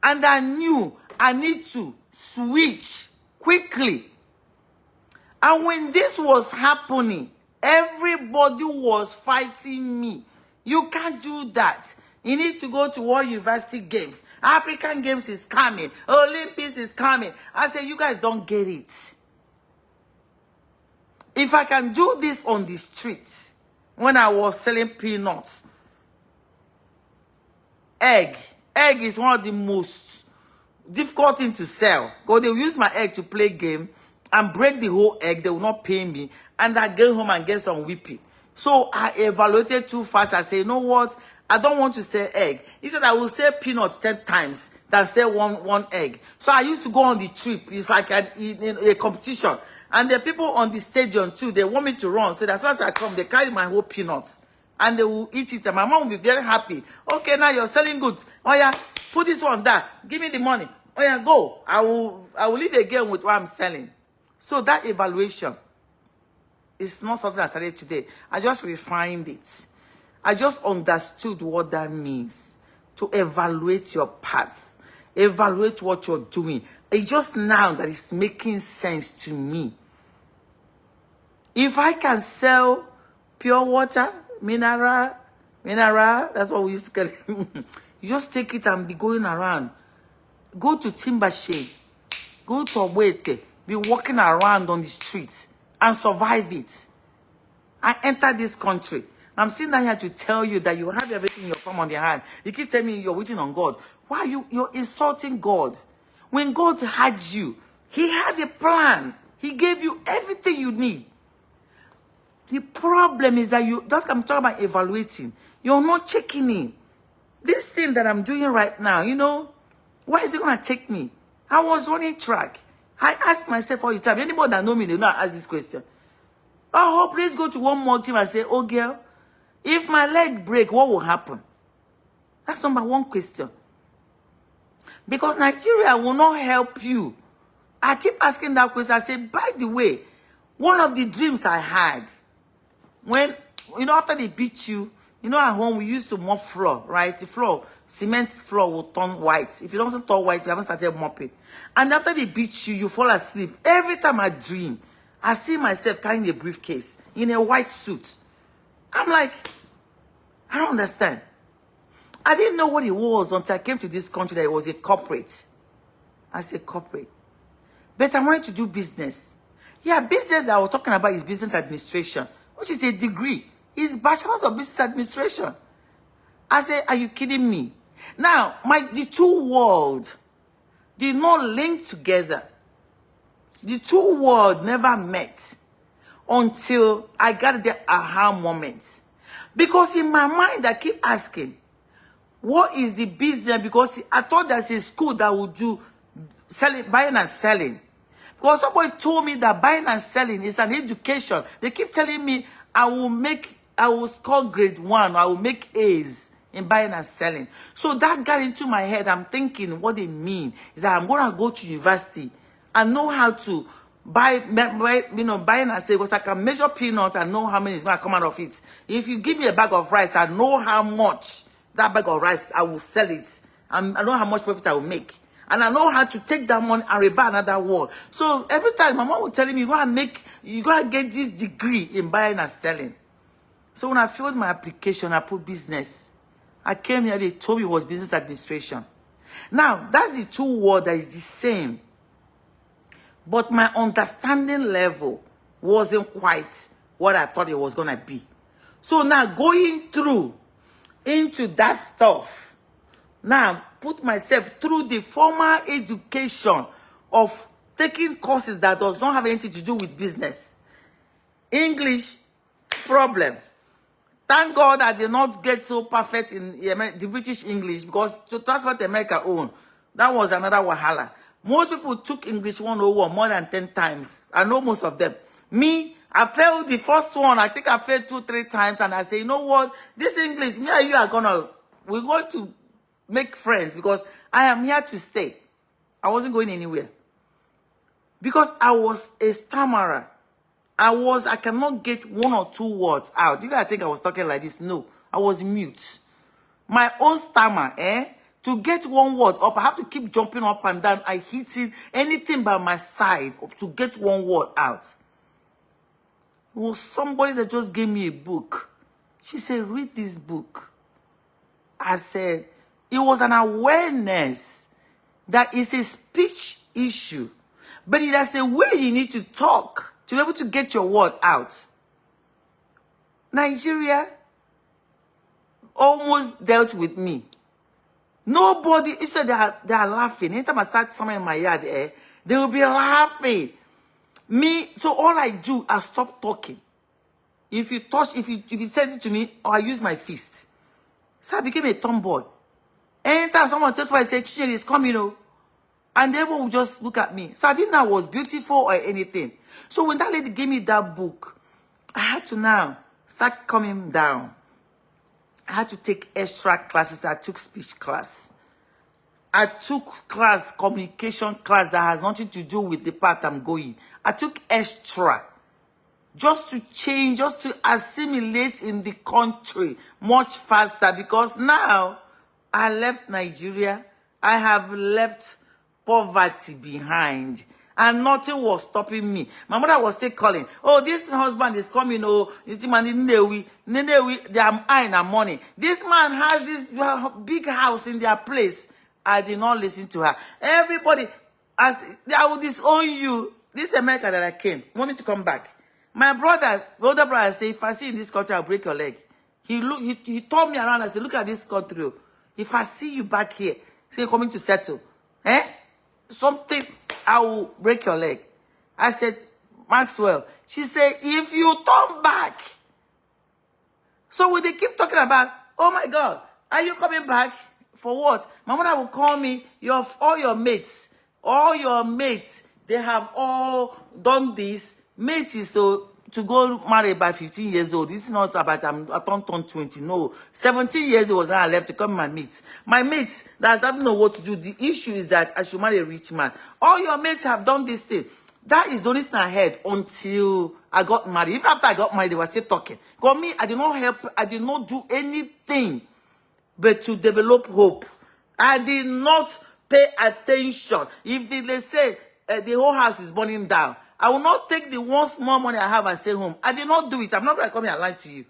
And I knew I need to switch quickly. And when this was happening, everybody was fighting me. You can't do that. You need to go to World University Games. African Games is coming. Olympics is coming. I said, you guys don't get it. If I can do this on the streets, when I was selling peanuts, egg is one of the most difficult things to sell. Because they will use my egg to play game and break the whole egg. They will not pay me. And I get home and get some whipping. So I evaluated too fast. I say, you know what? I don't want to sell egg. He said I will sell peanut 10 times than sell one egg. So I used to go on the trip. It's like a competition. And the people on the stadium too, they want me to run. So as soon as I come, they carry my whole peanuts. And they will eat it. And my mom will be very happy. Okay, now you're selling good. Oh yeah, put this one there. Give me the money. Oh yeah, go. I will leave again with what I'm selling. So that evaluation is not something I started today. I just refined it. I just understood what that means. To evaluate your path. Evaluate what you're doing. It's just now that it's making sense to me. If I can sell pure water, mineral, that's what we used to call it. You just take it and be going around. Go to Timbershade. Go to Obuete. Be walking around on the streets and survive it. I entered this country. I'm sitting down here to tell you that you have everything in your palm on your hand. You keep telling me you're waiting on God. Why are you're insulting God? When God had you, he had a plan. He gave you everything you need. The problem is that I'm talking about evaluating. You're not checking in. This thing that I'm doing right now, you know, where is it going to take me? I was running track. I ask myself all the time. Anybody that know me, they know I ask this question. Oh, please go to one more team and say, oh, girl, if my leg break, what will happen? That's number one question. Because Nigeria will not help you. I keep asking that question. I say, by the way, one of the dreams I had, when, you know, after they beat you, you know, at home, we used to mop floor, right? The floor, cement floor will turn white. If it doesn't turn white, you haven't started mopping. And after they beat you, you fall asleep. Every time I dream, I see myself carrying a briefcase in a white suit. I'm like, I don't understand. I didn't know what it was until I came to this country that it was a corporate. I said corporate. But I wanted to do business. Yeah, business that I was talking about is business administration, which is a degree. It's bachelor's of business administration. I said, are you kidding me? Now, the two worlds did not link together. The two worlds never met until I got the aha moment. Because in my mind, I keep asking, what is the business? Because I thought there's a school that would do buying and selling. Because somebody told me that buying and selling is an education. They keep telling me I will score grade 1. I will make A's in buying and selling. So that got into my head. I'm thinking what they mean is that I'm going to go to university and know how to buying and selling, because I can measure peanuts and know how many is going to come out of it. If you give me a bag of rice, I know how much that bag of rice, I will sell it. And I know how much profit I will make. And I know how to take that money and rebuy another wall. So every time my mom would tell me, you gotta get this degree in buying and selling. So when I filled my application, I put business. I came here, they told me it was business administration. Now, that's the two words that is the same. But my understanding level wasn't quite what I thought it was gonna be. So now going through into that stuff, now put myself through the formal education of taking courses that does not have anything to do with business. English, problem. Thank God I did not get so perfect in the British English, because to transfer to America own, that was another wahala. Most people took English 101 more than 10 times. I know most of them. Me, I failed the first one. I think I failed 2-3 times, and I say, you know what? This English, me and you we're going to make friends, because I am here to stay. I wasn't going anywhere. Because I was a stammerer. I cannot get 1 or 2 words out. You guys think I was talking like this? No, I was mute. My own stammer, to get 1 word up, I have to keep jumping up and down. I hit it, anything by my side to get 1 word out. It was somebody that just gave me a book. She said, read this book. I said, it was an awareness that it's a speech issue. But there's a way you need to talk to be able to get your word out. Nigeria almost dealt with me. Nobody, instead they are laughing. Anytime I start somewhere in my yard, they will be laughing. Me, so all I do, I stop talking. If you send it to me, or I use my fist. So I became a tomboy. Anytime someone tells me, I say, Chinyere is coming, and they will just look at me. So I didn't know I was beautiful or anything. So when that lady gave me that book, I had to now start coming down. I had to take extra classes. I took speech class. I took communication class that has nothing to do with the path I'm going. I took extra. Just to change, just to assimilate in the country much faster. Because now, I left Nigeria. I have left poverty behind. And nothing was stopping me. My mother was still calling. Oh, this husband is coming. Oh, you see, man, they are eyeing and money. This man has this big house in their place. I did not listen to her. Everybody, as I will disown you. This America that I came, want me to come back. My brother, the older brother, said, if I see in this country, I'll break your leg. He turned me around and said, look at this country. If I see you back here, say you're coming to settle, something, I will break your leg. I said, Maxwell. She said, if you turn back. So when they keep talking about, oh my God, are you coming back? For what? My mother will call me, all your mates, they have all done this. Mates is to go marry by 15 years old. This is not about I turned 20. No. 17 years old was when I left to come my mates. My mates that don't know what to do. The issue is that I should marry a rich man. All your mates have done this thing. That is the only thing I heard until I got married. Even after I got married, they were still talking. Because me, I did not help. I did not do anything but to develop hope. I did not pay attention. If they say the whole house is burning down, I will not take the one small money I have and stay home. I did not do it. I'm not going to come here and lie to you.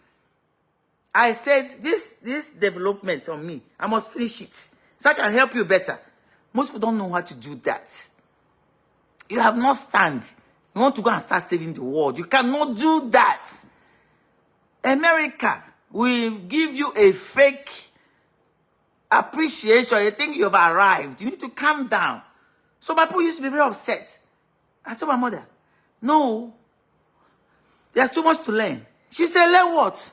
I said, this development on me, I must finish it so I can help you better. Most people don't know how to do that. You have not stand. You want to go and start saving the world. You cannot do that. America will give you a fake appreciation. You think you've arrived. You need to calm down. So my people used to be very upset. I told my mother, no, there's too much to learn. She said, learn what?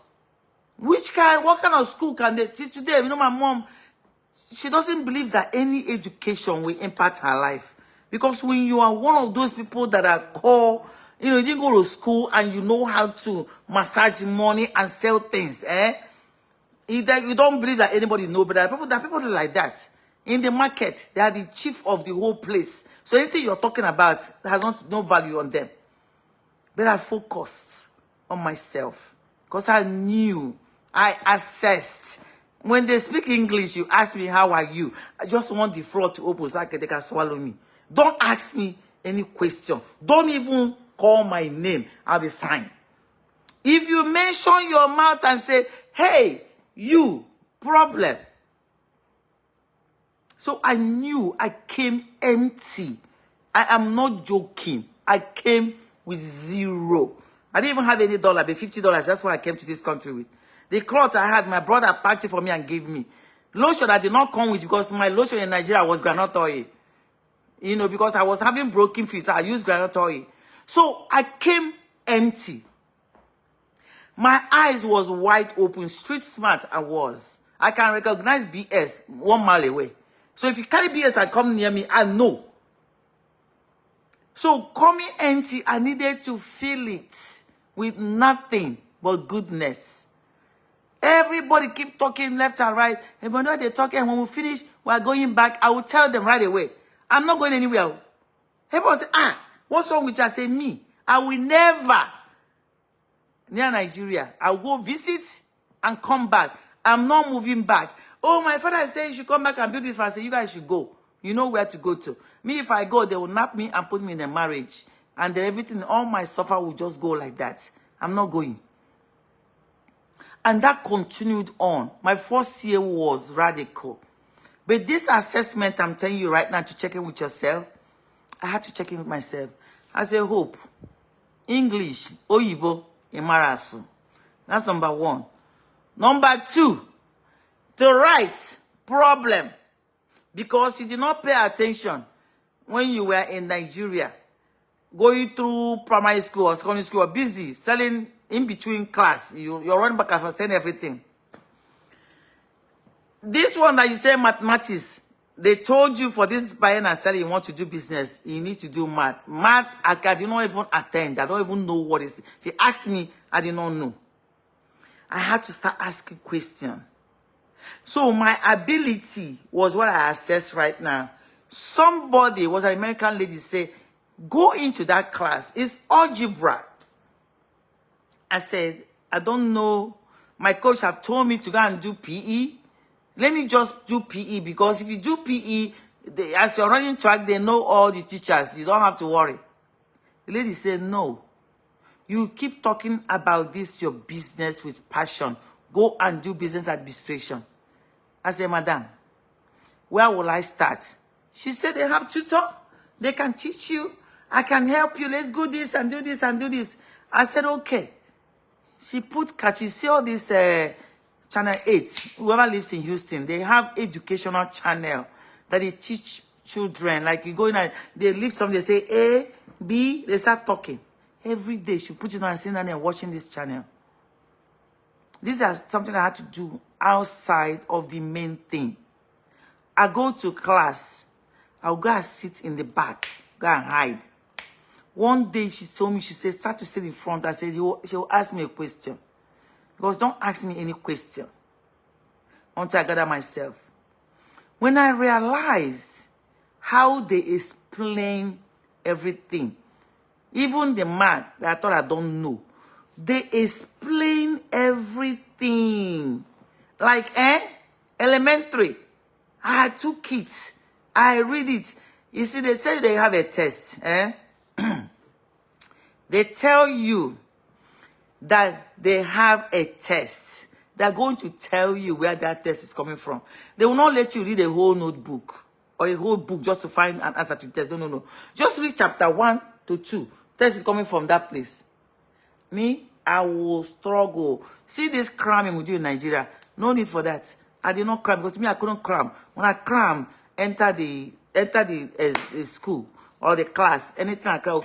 What kind of school can they teach today? You know, my mom, she doesn't believe that any education will impact her life. Because when you are one of those people that are called, you didn't go to school and you know how to massage money and sell things, you don't believe that anybody knows, but there are people like that. In the market, they are the chief of the whole place. So anything you're talking about has no value on them. But I focused on myself because I knew, I assessed. When they speak English, you ask me, how are you? I just want the floor to open so they can swallow me. Don't ask me any question. Don't even call my name. I'll be fine. If you mention your mouth and say, hey, you, problem. So I knew I came empty. I am not joking. I came with zero. I didn't even have any dollar, but $50. That's why I came to this country with. The cloth I had, my brother packed it for me and gave me. Lotion I did not come with because my lotion in Nigeria was groundnut oil. Because I was having broken feet, so I used groundnut oil. So I came empty. My eyes was wide open, street smart I was. I can recognize BS 1 mile away. So if you carry BS and come near me, I know. So coming empty, I needed to fill it with nothing but goodness. Everybody keep talking left and right. And when they're talking, and when we finish, we're going back. I will tell them right away. I'm not going anywhere. Everybody say, what's wrong with you? I say, me. I will never, near Nigeria, I will go visit and come back. I'm not moving back. Oh, my father said you should come back and build this. I say, you guys should go. You know where to go to. Me, if I go, they will nap me and put me in a marriage. And then everything, all my suffer will just go like that. I'm not going. And that continued on. My first year was radical. But this assessment, I'm telling you right now, to check in with yourself, I had to check in with myself. I say, hope, English, Oyibo, Imarasu. That's number 1. Number 2, to write problem. Because you did not pay attention when you were in Nigeria, going through primary school or secondary school, or busy, selling in between class. You're running back and forth, saying everything. This one that you say mathematics, they told you for this buying and selling, you want to do business, you need to do math. Math, I did not even attend. I don't even know what it is. If you ask me, I did not know. I had to start asking questions. So my ability was what I assess right now. Somebody, was an American lady, say, go into that class. It's algebra. I said, I don't know. My coach have told me to go and do PE. Let me just do PE, because if you do PE, As you're running track, they know all the teachers. You don't have to worry. The lady said, no. You keep talking about this, your business, with passion. Go and do business administration. I said, madam, where will I start? She said, they have tutor. They can teach you. I can help you. Let's go this and do this and do this. I said, okay. She put, can you see all this Channel 8? Whoever lives in Houston, they have educational channel that they teach children. Like you go in and they lift something, they say A, B, they start talking. Every day she put it on and sitting down and watching this channel. These are something I had to do outside of the main thing. I go to class. I'll go and sit in the back. Go and hide. One day she told me, she said, start to sit in front. I said, she'll ask me a question. Because don't ask me any question until I gather myself. When I realized how they explain everything, even the man that I thought I don't know, they explain everything. Like, elementary. I had 2 kids. I read it. You see, they tell you they have a test. They tell you that they have a test. They're going to tell you where that test is coming from. They will not let you read a whole notebook or a whole book just to find an answer to the test. No. Just read chapter 1 to 2. Test is coming from that place. Me, I will struggle. See this cramming we do in Nigeria. No need for that. I did not cram because me, I couldn't cram. When I cram, enter the school or the class, anything I cram,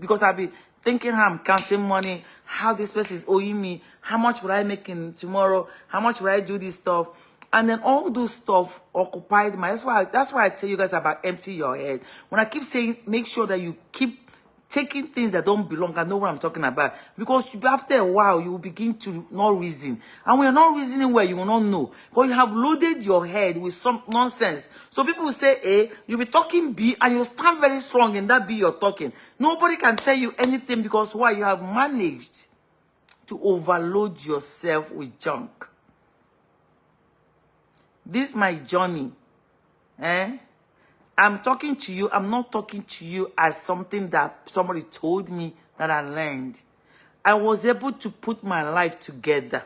because I'll be thinking how I'm counting money, how this person is owing me, how much would I make in tomorrow, how much would I do this stuff. And then all those stuff occupied my, that's why I tell you guys about empty your head. When I keep saying, make sure that you keep taking things that don't belong. I know what I'm talking about. Because after a while, you will begin to not reason. And when you're not reasoning well, you will not know. Because you have loaded your head with some nonsense. So people will say A, you'll be talking B, and you'll stand very strong in that B you're talking. Nobody can tell you anything because why? You have managed to overload yourself with junk. This is my journey. I'm talking to you. I'm not talking to you as something that somebody told me that I learned. I was able to put my life together.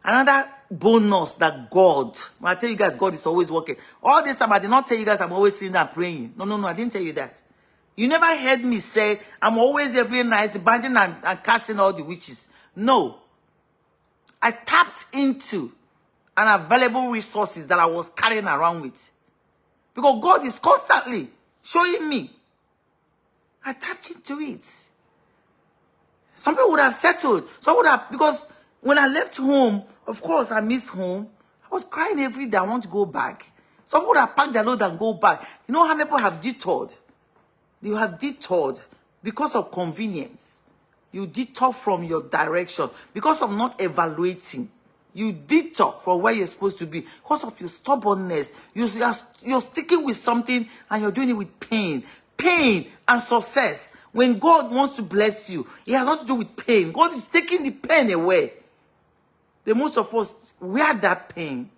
Another bonus that God, when I tell you guys God is always working. All this time I did not tell you guys I'm always sitting there praying. No, I didn't tell you that. You never heard me say I'm always every night binding and casting all the witches. No. I tapped into unavailable resources that I was carrying around with. Because God is constantly showing me. I tapped into it. Some people would have settled. Some would have, because when I left home, of course, I missed home. I was crying every day. I want to go back. Some people would have packed their load and go back. You know how many people have detoured? You have detoured because of convenience. You detour from your direction because of not evaluating. You detour from where you're supposed to be because of your stubbornness. You're sticking with something and you're doing it with pain. Pain and success. When God wants to bless you, it has nothing to do with pain. God is taking the pain away. The most of us, we have that pain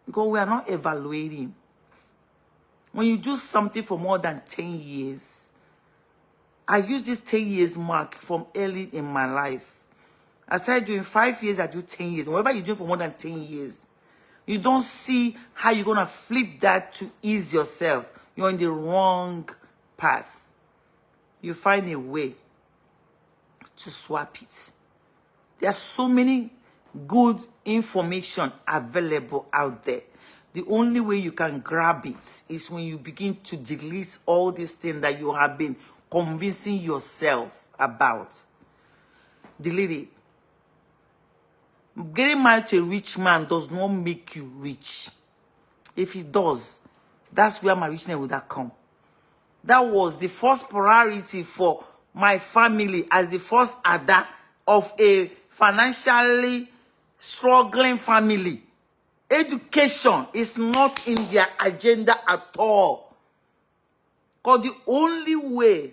because we are not evaluating. When you do something for more than 10 years, I use this 10 years mark from early in my life. I started doing 5 years, I do 10 years. Whatever you do for more than 10 years, you don't see how you're going to flip that to ease yourself. You're in the wrong path. You find a way to swap it. There's so many good information available out there. The only way you can grab it is when you begin to delete all these things that you have been convincing yourself about. Delete it. Getting married to a rich man does not make you rich. If it does, that's where my richness would have come. That was the first priority for my family as the first ada of a financially struggling family. Education is not in their agenda at all. Because the only way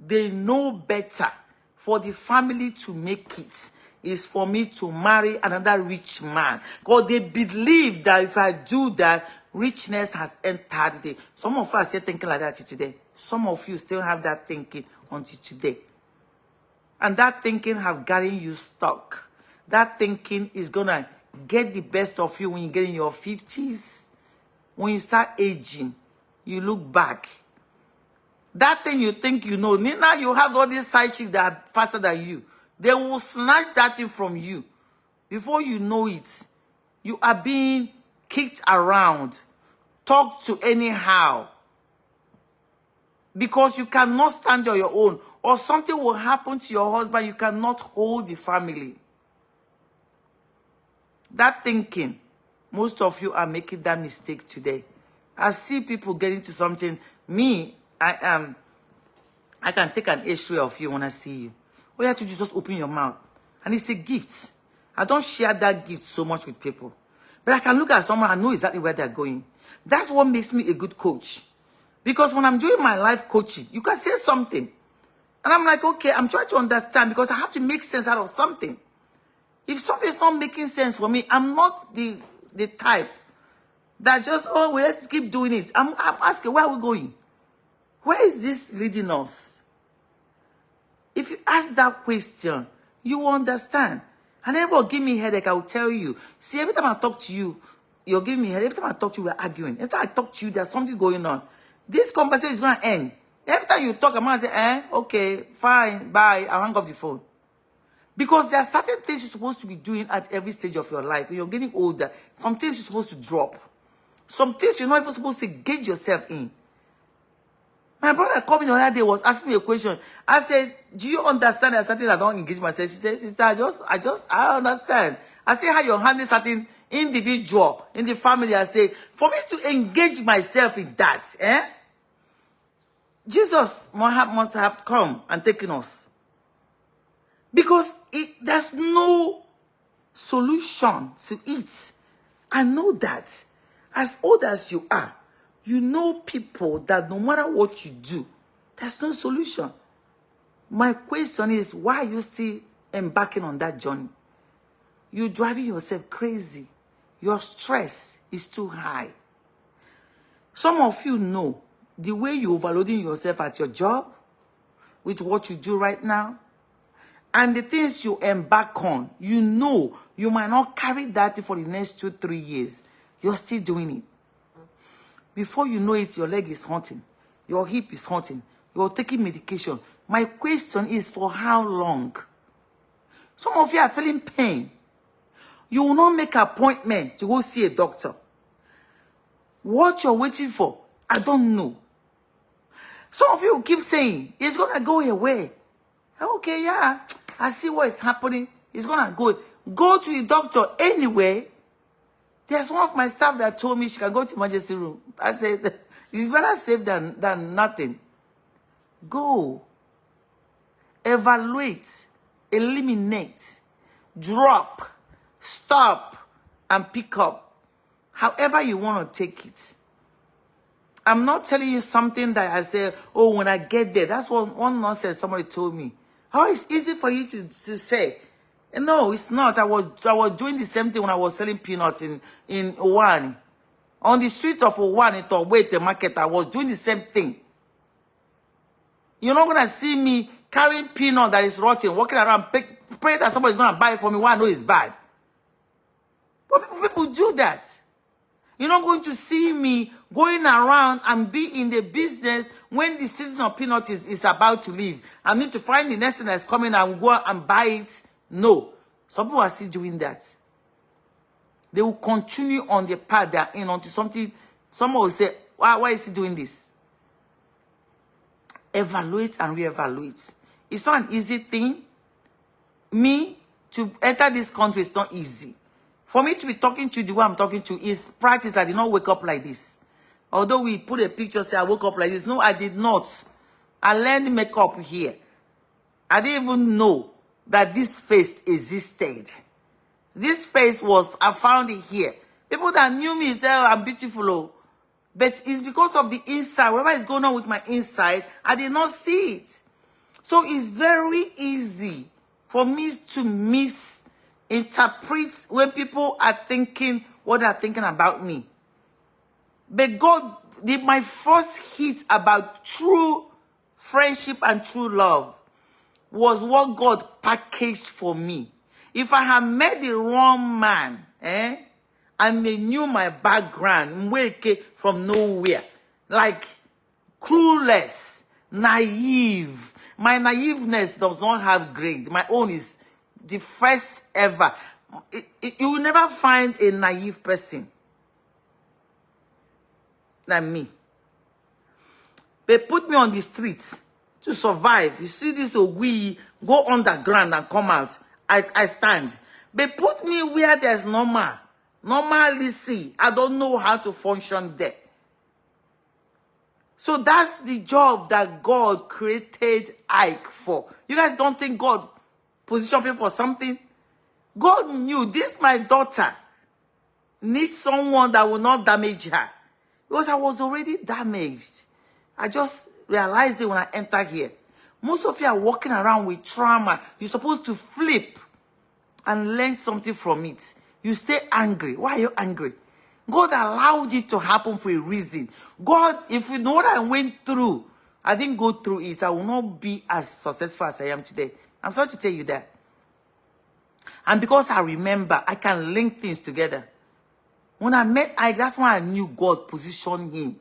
they know better for the family to make it is for me to marry another rich man. Because they believe that if I do that, richness has entered the. Some of us are still thinking like that today. Some of you still have that thinking until today. And that thinking have gotten you stuck. That thinking is going to get the best of you when you get in your 50s. When you start aging, you look back. That thing you think you know, now you have all these side chicks that are faster than you. They will snatch that thing from you. Before you know it, you are being kicked around, talked to anyhow. Because you cannot stand on your own. Or something will happen to your husband, you cannot hold the family. That thinking, most of you are making that mistake today. I see people getting to something. Me, I can take an X-ray of you when I see you. All you have to do is just open your mouth. And it's a gift. I don't share that gift so much with people. But I can look at someone and know exactly where they're going. That's what makes me a good coach. Because when I'm doing my life coaching, you can say something. And I'm like, okay, I'm trying to understand because I have to make sense out of something. If something's not making sense for me, I'm not the type that just, oh, well, let's keep doing it. I'm asking, where are we going? Where is this leading us? If you ask that question, you will understand. And everybody give me a headache, I will tell you. See, every time I talk to you, you're giving me a headache. Every time I talk to you, we're arguing. Every time I talk to you, there's something going on. This conversation is going to end. Every time you talk, I'm going to say, okay, fine, bye, I'll hang up the phone. Because there are certain things you're supposed to be doing at every stage of your life. When you're getting older, some things you're supposed to drop. Some things you're not even supposed to engage yourself in. My brother called me the other day, was asking me a question. I said, do you understand that something I don't engage myself? She said, sister, I understand. I see how you're handling something individual in the family. I say, for me to engage myself in that, Jesus must have come and taken us. Because there's no solution to it. I know that. As old as you are, you know people that no matter what you do, there's no solution. My question is, why are you still embarking on that journey? You're driving yourself crazy. Your stress is too high. Some of you know the way you're overloading yourself at your job, with what you do right now, and the things you embark on, you know you might not carry that for the next 2-3 years. You're still doing it. Before you know it, your leg is hurting. Your hip is hurting. You're taking medication. My question is, for how long? Some of you are feeling pain. You will not make an appointment to go see a doctor. What you're waiting for, I don't know. Some of you keep saying, it's going to go away. Okay, yeah, I see what is happening. It's going to go. Go to the doctor anyway. There's one of my staff that told me she can go to emergency room. I said, it's better safe than nothing. Go. Evaluate. Eliminate. Drop. Stop. And pick up. However you want to take it. I'm not telling you something that I say, oh, when I get there. That's one nonsense somebody told me. Oh, it's easy for you to say. No, it's not. I was doing the same thing when I was selling peanuts in Owani. On the street of Owani, to wait the market, I was doing the same thing. You're not going to see me carrying peanut that is rotten, walking around, pray that somebody's going to buy it for me when I know it's bad. But people do that. You're not going to see me going around and be in the business when the season of peanuts is about to leave. I need to find the next thing that's coming and go and buy it. No. Some people are still doing that. They will continue on the path they're in until something, someone will say, why is he doing this? Evaluate and reevaluate. It's not an easy thing. Me, to enter this country is not easy. For me to be talking to you the way I'm talking to you is practice. I did not wake up like this. Although we put a picture, say I woke up like this. No, I did not. I learned makeup here. I didn't even know that this face existed. This face I found it here. People that knew me say, oh, I'm beautiful. Oh. But it's because of the inside. Whatever is going on with my inside, I did not see it. So it's very easy for me to miss interpret when people are thinking what they're thinking about me. But God did my first hit about true friendship and true love was what God packaged for me. If I had met the wrong man, and they knew my background, from nowhere, like clueless, naive. My naiveness does not have grade. My own is the first ever. You will never find a naive person like me. They put me on the streets to survive. You see this we go underground and come out. I stand. They put me where there's normal. Normalcy. I don't know how to function there. So that's the job that God created Ike for. You guys don't think God positioned me for something? God knew this, my daughter, needs someone that will not damage her. Because I was already damaged. I just realized it when I entered here. Most of you are walking around with trauma. You're supposed to flip and learn something from it. You stay angry. Why are you angry? God allowed it to happen for a reason. God, if you know what I went through, I didn't go through it, I will not be as successful as I am today. I'm sorry to tell you that. And because I remember, I can link things together. When I met Ike, that's why I knew God positioned him.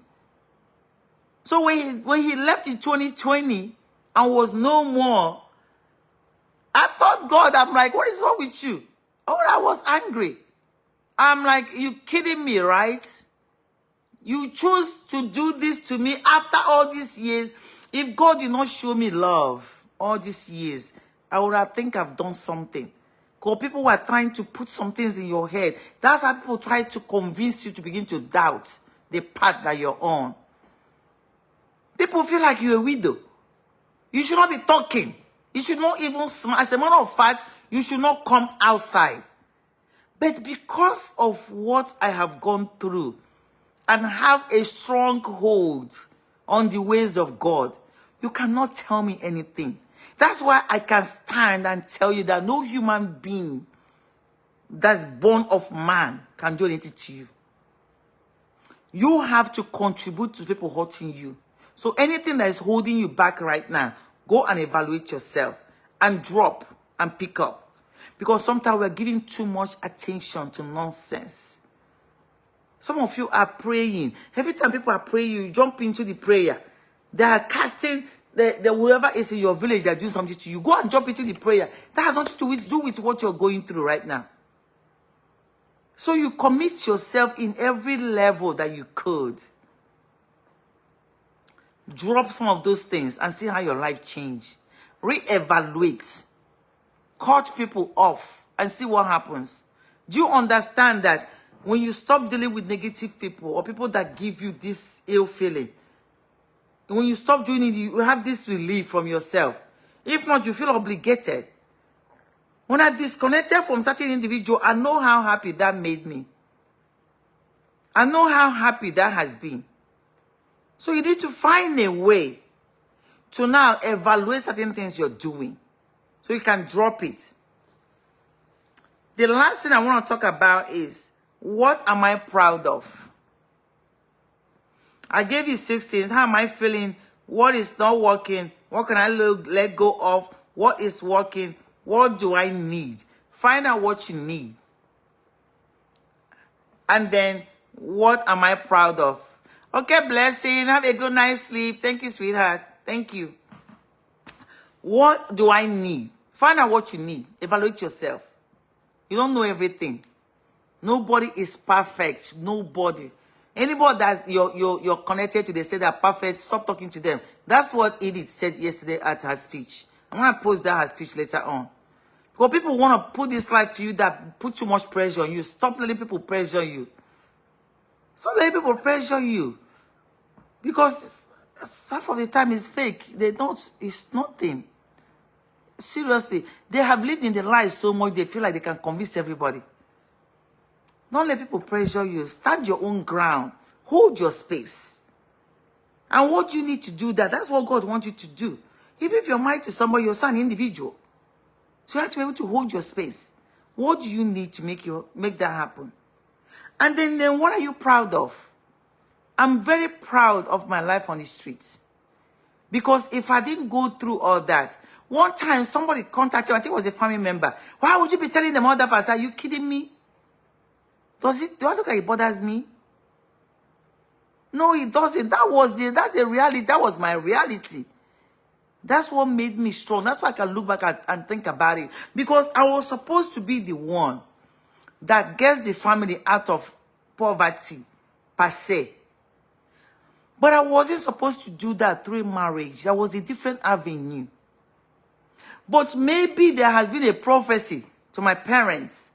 So when he left in 2020 and was no more, I thought, God, I'm like, what is wrong with you? Oh, I was angry. I'm like, you kidding me, right? You chose to do this to me after all these years. If God did not show me love all these years, I would have think I've done something. Because people were trying to put some things in your head. That's how people try to convince you to begin to doubt the path that you're on. People feel like you're a widow. You should not be talking. You should not even smile. As a matter of fact, you should not come outside. But because of what I have gone through and have a strong hold on the ways of God, you cannot tell me anything. That's why I can stand and tell you that no human being that's born of man can do anything to you. You have to contribute to people hurting you. So anything that is holding you back right now, go and evaluate yourself and drop and pick up. Because sometimes we're giving too much attention to nonsense. Some of you are praying. Every time people are praying, you jump into the prayer. They are casting the whoever is in your village that do something to you. Go and jump into the prayer. That has nothing to do with what you're going through right now. So you commit yourself in every level that you could. Drop some of those things and see how your life change. Reevaluate. Cut people off and see what happens. Do you understand that when you stop dealing with negative people or people that give you this ill feeling, when you stop doing it, you have this relief from yourself. If not, you feel obligated. When I disconnected from certain individual, I know how happy that made me. I know how happy that has been. So you need to find a way to now evaluate certain things you're doing. So you can drop it. The last thing I want to talk about is, what am I proud of? I gave you 6 things. How am I feeling? What is not working? What can I let go of? What is working? What do I need? Find out what you need. And then, what am I proud of? Okay, blessing. Have a good night's sleep. Thank you, sweetheart. Thank you. What do I need? Find out what you need. Evaluate yourself. You don't know everything. Nobody is perfect. Nobody. Anybody that you're connected to, they say they're perfect, stop talking to them. That's what Edith said yesterday at her speech. I'm going to post that her speech later on. Because people want to put this life to you that put too much pressure on you. Stop letting people pressure you. Stop letting people pressure you. Because half of the time it's fake. It's nothing. Seriously, they have lived in their lives so much, they feel like they can convince everybody. Don't let people pressure you. Stand your own ground. Hold your space. And what you need to do that's what God wants you to do. Even if you're married to somebody, you're still an individual. So you have to be able to hold your space. What do you need to make that happen? And then what are you proud of? I'm very proud of my life on the streets. Because if I didn't go through all that, one time somebody contacted me, I think it was a family member. Why would you be telling them all that? Are you kidding me? Do I look like it bothers me? No, it doesn't. That's a reality. That was my reality. That's what made me strong. That's why I can look back and think about it. Because I was supposed to be the one that gets the family out of poverty, per se. But I wasn't supposed to do that through marriage. That was a different avenue. But maybe there has been a prophecy to my parents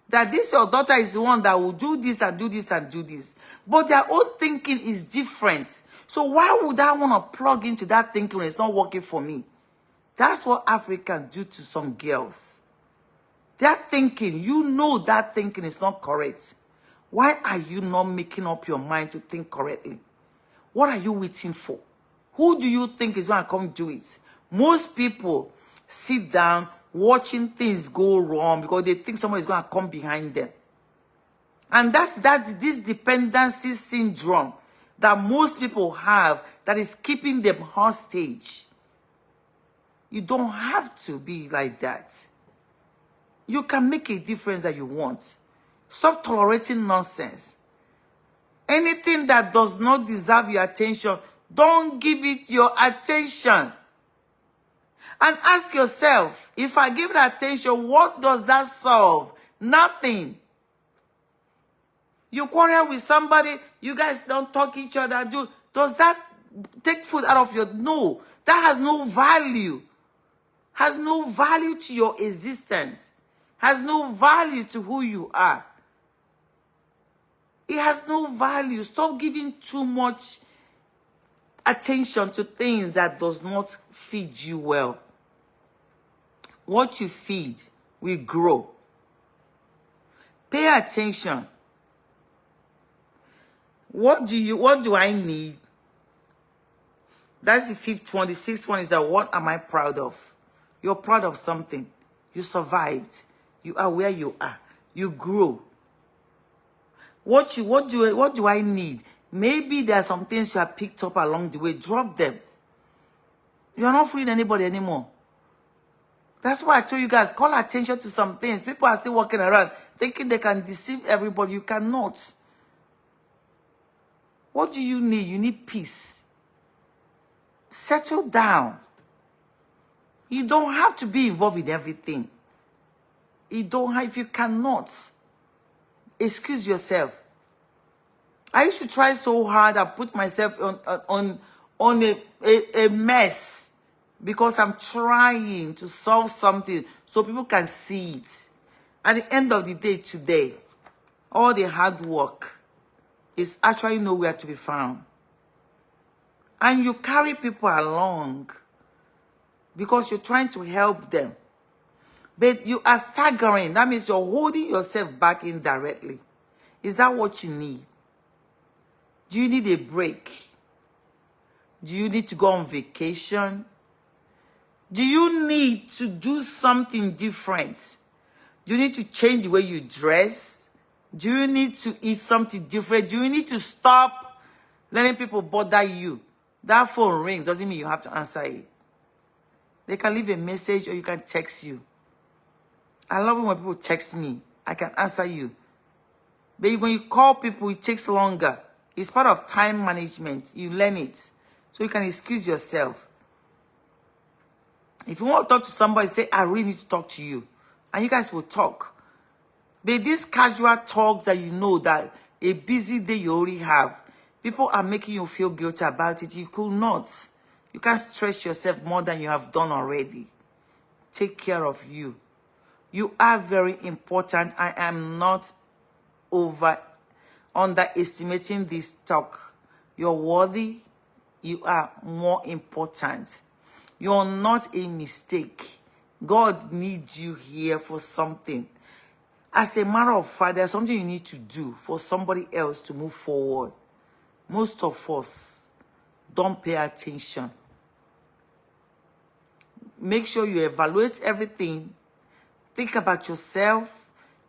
that this your daughter is the one that will do this and do this and do this. But their own thinking is different. So why would I want to plug into that thinking when it's not working for me? That's what Africans do to some girls. They're thinking, you know that thinking is not correct. Why are you not making up your mind to think correctly? What are you waiting for? Who do you think is going to come do it? Most people sit down watching things go wrong because they think someone is going to come behind them. And that's this dependency syndrome that most people have that is keeping them hostage. You don't have to be like that. You can make a difference that you want. Stop tolerating nonsense. Anything that does not deserve your attention, don't give it your attention. And ask yourself, if I give it attention, what does that solve? Nothing. You quarrel with somebody, you guys don't talk each other. Does that take food out of your... No, that has no value. Has no value to your existence. Has no value to who you are. It has no value. Stop giving too much attention to things that does not feed you well. What you feed will grow. Pay attention. What do I need? That's the fifth one. The sixth one is that what am I proud of? You're proud of something. You survived. You are where you are. You grew. What do I need? Maybe there are some things you have picked up along the way. Drop them. You are not fooling anybody anymore. That's why I told you guys, call attention to some things. People are still walking around thinking they can deceive everybody. You cannot. What do you need? You need peace. Settle down. You don't have to be involved in everything. If you cannot, excuse yourself. I used to try so hard and put myself on a mess because I'm trying to solve something so people can see it. At the end of the day today, all the hard work is actually nowhere to be found. And you carry people along because you're trying to help them. But you are staggering. That means you're holding yourself back indirectly. Is that what you need? Do you need a break? Do you need to go on vacation? Do you need to do something different? Do you need to change the way you dress? Do you need to eat something different? Do you need to stop letting people bother you? That phone rings doesn't mean you have to answer it. They can leave a message or you can text you. I love it when people text me. I can answer you. But when you call people, it takes longer. It's part of time management. You learn it. So you can excuse yourself. If you want to talk to somebody, say, I really need to talk to you. And you guys will talk. But these casual talks that you know that a busy day you already have, people are making you feel guilty about it. You could not. You can't stress yourself more than you have done already. Take care of you. You are very important. I am not underestimating this talk. You're worthy. You are more important. You're not a mistake. God needs you here for something. As a matter of fact, there's something you need to do for somebody else to move forward. Most of us don't pay attention. Make sure you evaluate everything. Think about yourself.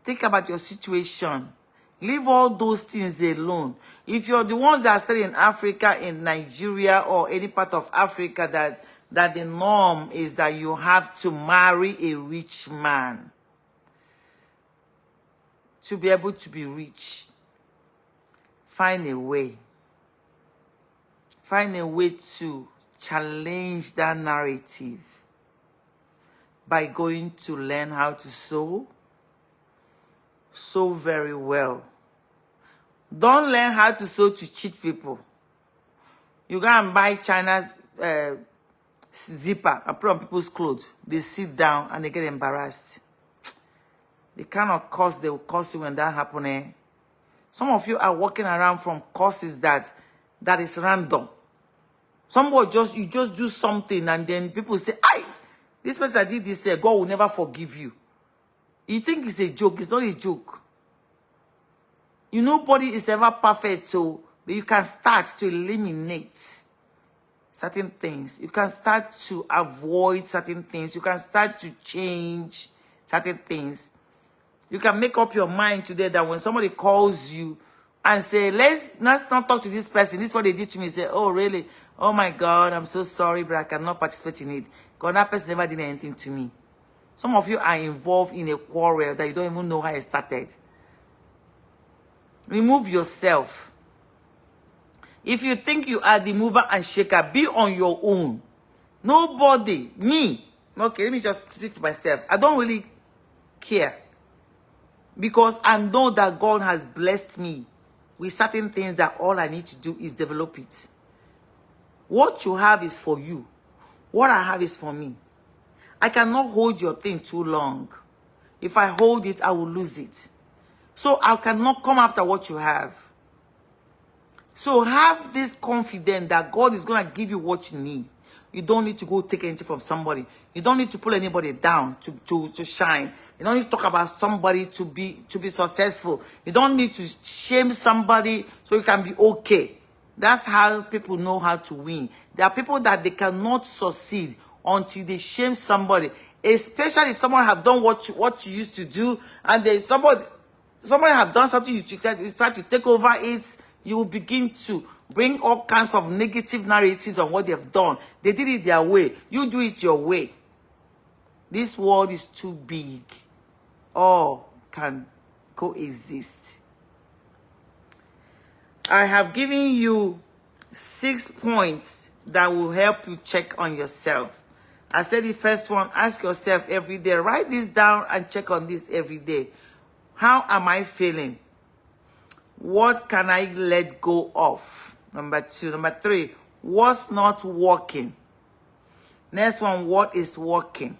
Think about your situation. Leave all those things alone. If you're the ones that are still in Africa, in Nigeria, or any part of Africa, that the norm is that you have to marry a rich man to be able to be rich. Find a way. Find a way to challenge that narrative by going to learn how to sew very well. Don't learn how to sew to cheat people. You go and buy China's zipper and put on people's clothes. They sit down and they get embarrassed. The kind of curse they will curse you when that happens. Some of you are walking around from curses that is random. Somebody you just do something and then people say, "Aye, this person did this, God will never forgive you." You think it's a joke. It's not a joke. Nobody is ever perfect, so but you can start to eliminate certain things. You can start to avoid certain things. You can start to change certain things. You can make up your mind today that when somebody calls you and say, let's not talk to this person. This is what they did to me. Say, "Oh, really? Oh, my God, I'm so sorry, but I cannot participate in it. God, that person never did anything to me." Some of you are involved in a quarrel that you don't even know how it started. Remove yourself. If you think you are the mover and shaker, be on your own. Nobody, me. Okay, let me just speak for myself. I don't really care. Because I know that God has blessed me with certain things that all I need to do is develop it. What you have is for you. What I have is for me. I cannot hold your thing too long. If I hold it, I will lose it. So I cannot come after what you have. So have this confidence that God is going to give you what you need. You don't need to go take anything from somebody. You don't need to pull anybody down to shine. You don't need to talk about somebody to be successful. You don't need to shame somebody so you can be okay. That's how people know how to win. There are people that they cannot succeed until they shame somebody. Especially if someone have done what you used to do, and then somebody have done something, you try to take over it. You will begin to bring all kinds of negative narratives on what they have done. They did it their way. You do it your way. This world is too big. All can coexist. I have given you 6 points that will help you check on yourself. I said the first one, ask yourself every day. Write this down and check on this every day. How am I feeling? What can I let go of? Number 2. Number 3, what's not working? Next one, what is working?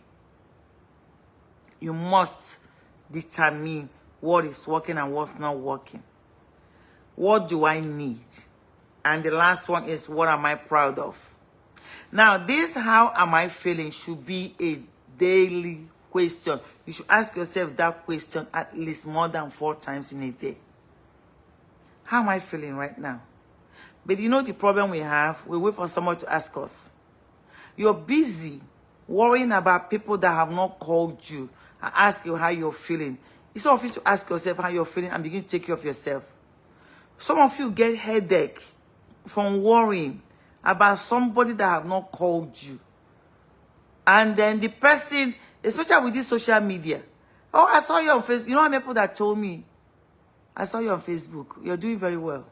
You must determine what is working and what's not working. What do I need? And the last one is, what am I proud of? Now, this how am I feeling should be a daily question. You should ask yourself that question at least more than 4 times in a day. How am I feeling right now? But you know the problem we have? We wait for someone to ask us. You're busy worrying about people that have not called you and ask you how you're feeling. It's all of you to ask yourself how you're feeling and begin to take care of yourself. Some of you get headache from worrying about somebody that have not called you. And then the person, especially with this social media. Oh, I saw you on Facebook. You know how many people that told me, I saw you on Facebook. You're doing very well.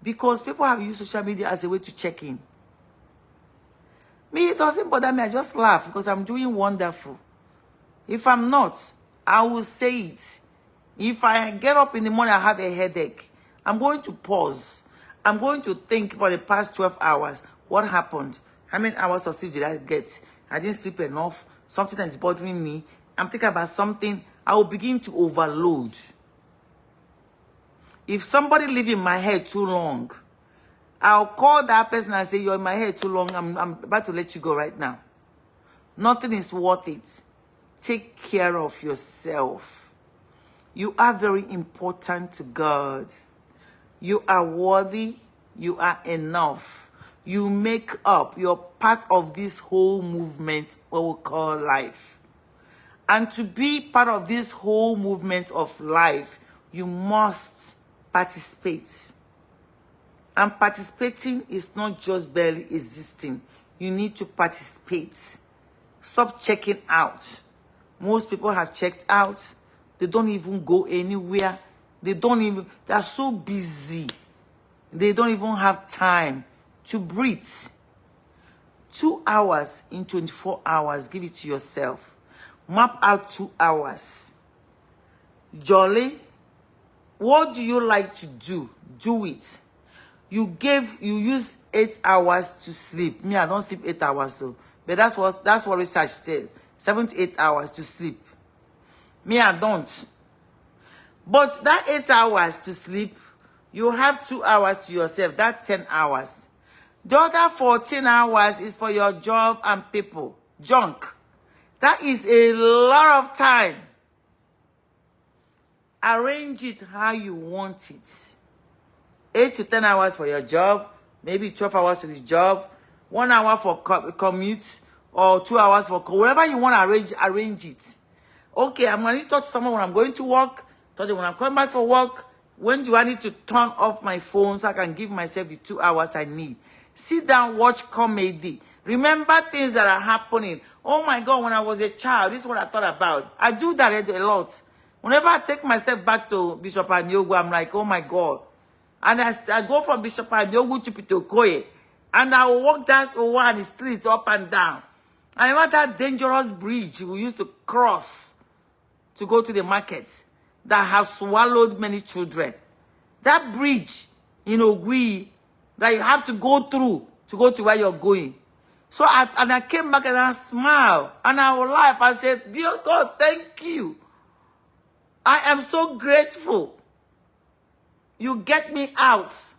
Because people have used social media as a way to check in. Me, it doesn't bother me. I just laugh because I'm doing wonderful. If I'm not, I will say it. If I get up in the morning, I have a headache, I'm going to pause. I'm going to think for the past 12 hours. What happened? How many hours of sleep did I get? I didn't sleep enough. Something that is bothering me. I'm thinking about something. I will begin to overload. If somebody lives in my head too long, I'll call that person and say, you're in my head too long. I'm about to let you go right now. Nothing is worth it. Take care of yourself. You are very important to God. You are worthy. You are enough. You make up. You're part of this whole movement, what we call life. And to be part of this whole movement of life, you must participate. And participating is not just barely existing. You need to participate. Stop checking out. Most people have checked out. They don't even go anywhere. They are so busy. They don't even have time to breathe. 2 hours in 24 hours, give it to yourself. Map out 2 hours. Jolly, what do you like to do? Do it. You use 8 hours to sleep. Me, I don't sleep 8 hours though. But that's what research says. 7 to 8 hours to sleep. Me, I don't. But that 8 hours to sleep, you have 2 hours to yourself. That's 10 hours. The other 14 hours is for your job and people. Junk. That is a lot of time. Arrange it how you want it. 8 to 10 hours for your job. Maybe 12 hours to the job. 1 hour for commute. Or 2 hours for... Whatever you want to arrange it. Okay, I'm going to talk to someone when I'm going to work. Talk to when I'm coming back for work. When do I need to turn off my phone so I can give myself the 2 hours I need? Sit down, watch comedy. Remember things that are happening. Oh my God, when I was a child, this is what I thought about. I do that a lot. Whenever I take myself back to Bishop Anyogu, I'm like, oh my God. And I go from Bishop Anyogu to Pitokoye. And I will walk that one streets up and down. I remember that dangerous bridge we used to cross to go to the market that has swallowed many children. That bridge in Ogui that you have to go through to go to where you're going. So I came back and I smiled and I will laugh. I said, dear God, thank you. I am so grateful. You get me out.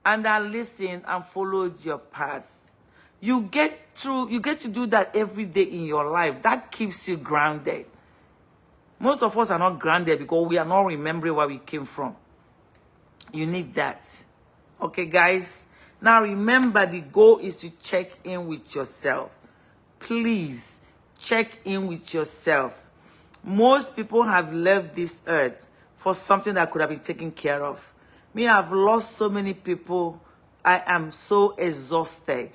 And I listened and followed your path. You get to do that every day in your life. That keeps you grounded. Most of us are not grounded because we are not remembering where we came from. You need that. Okay, guys? Now remember, the goal is to check in with yourself. Please, check in with yourself. Most people have left this earth for something that could have been taken care of. Me, I've lost so many people. I am so exhausted.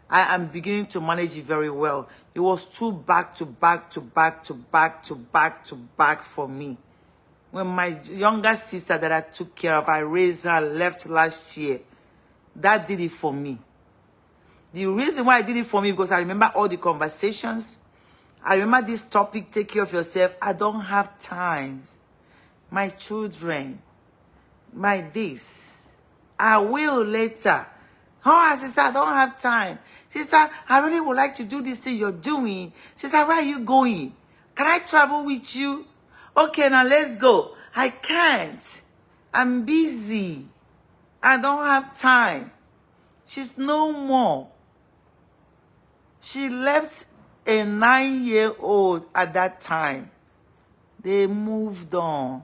I am beginning to manage it very well. It was too back to back for me. When my younger sister that I took care of, I raised her, left last year. That did it for me. The reason why I did it for me, because I remember all the conversations. I remember this topic, take care of yourself. I don't have time. My children, my this. I will later. Oh, sister, I don't have time. Sister, I really would like to do this thing you're doing. Sister, where are you going? Can I travel with you? Okay, now let's go. I can't. I'm busy. I don't have time. She's no more. She left a 9-year-old at that time. They moved on,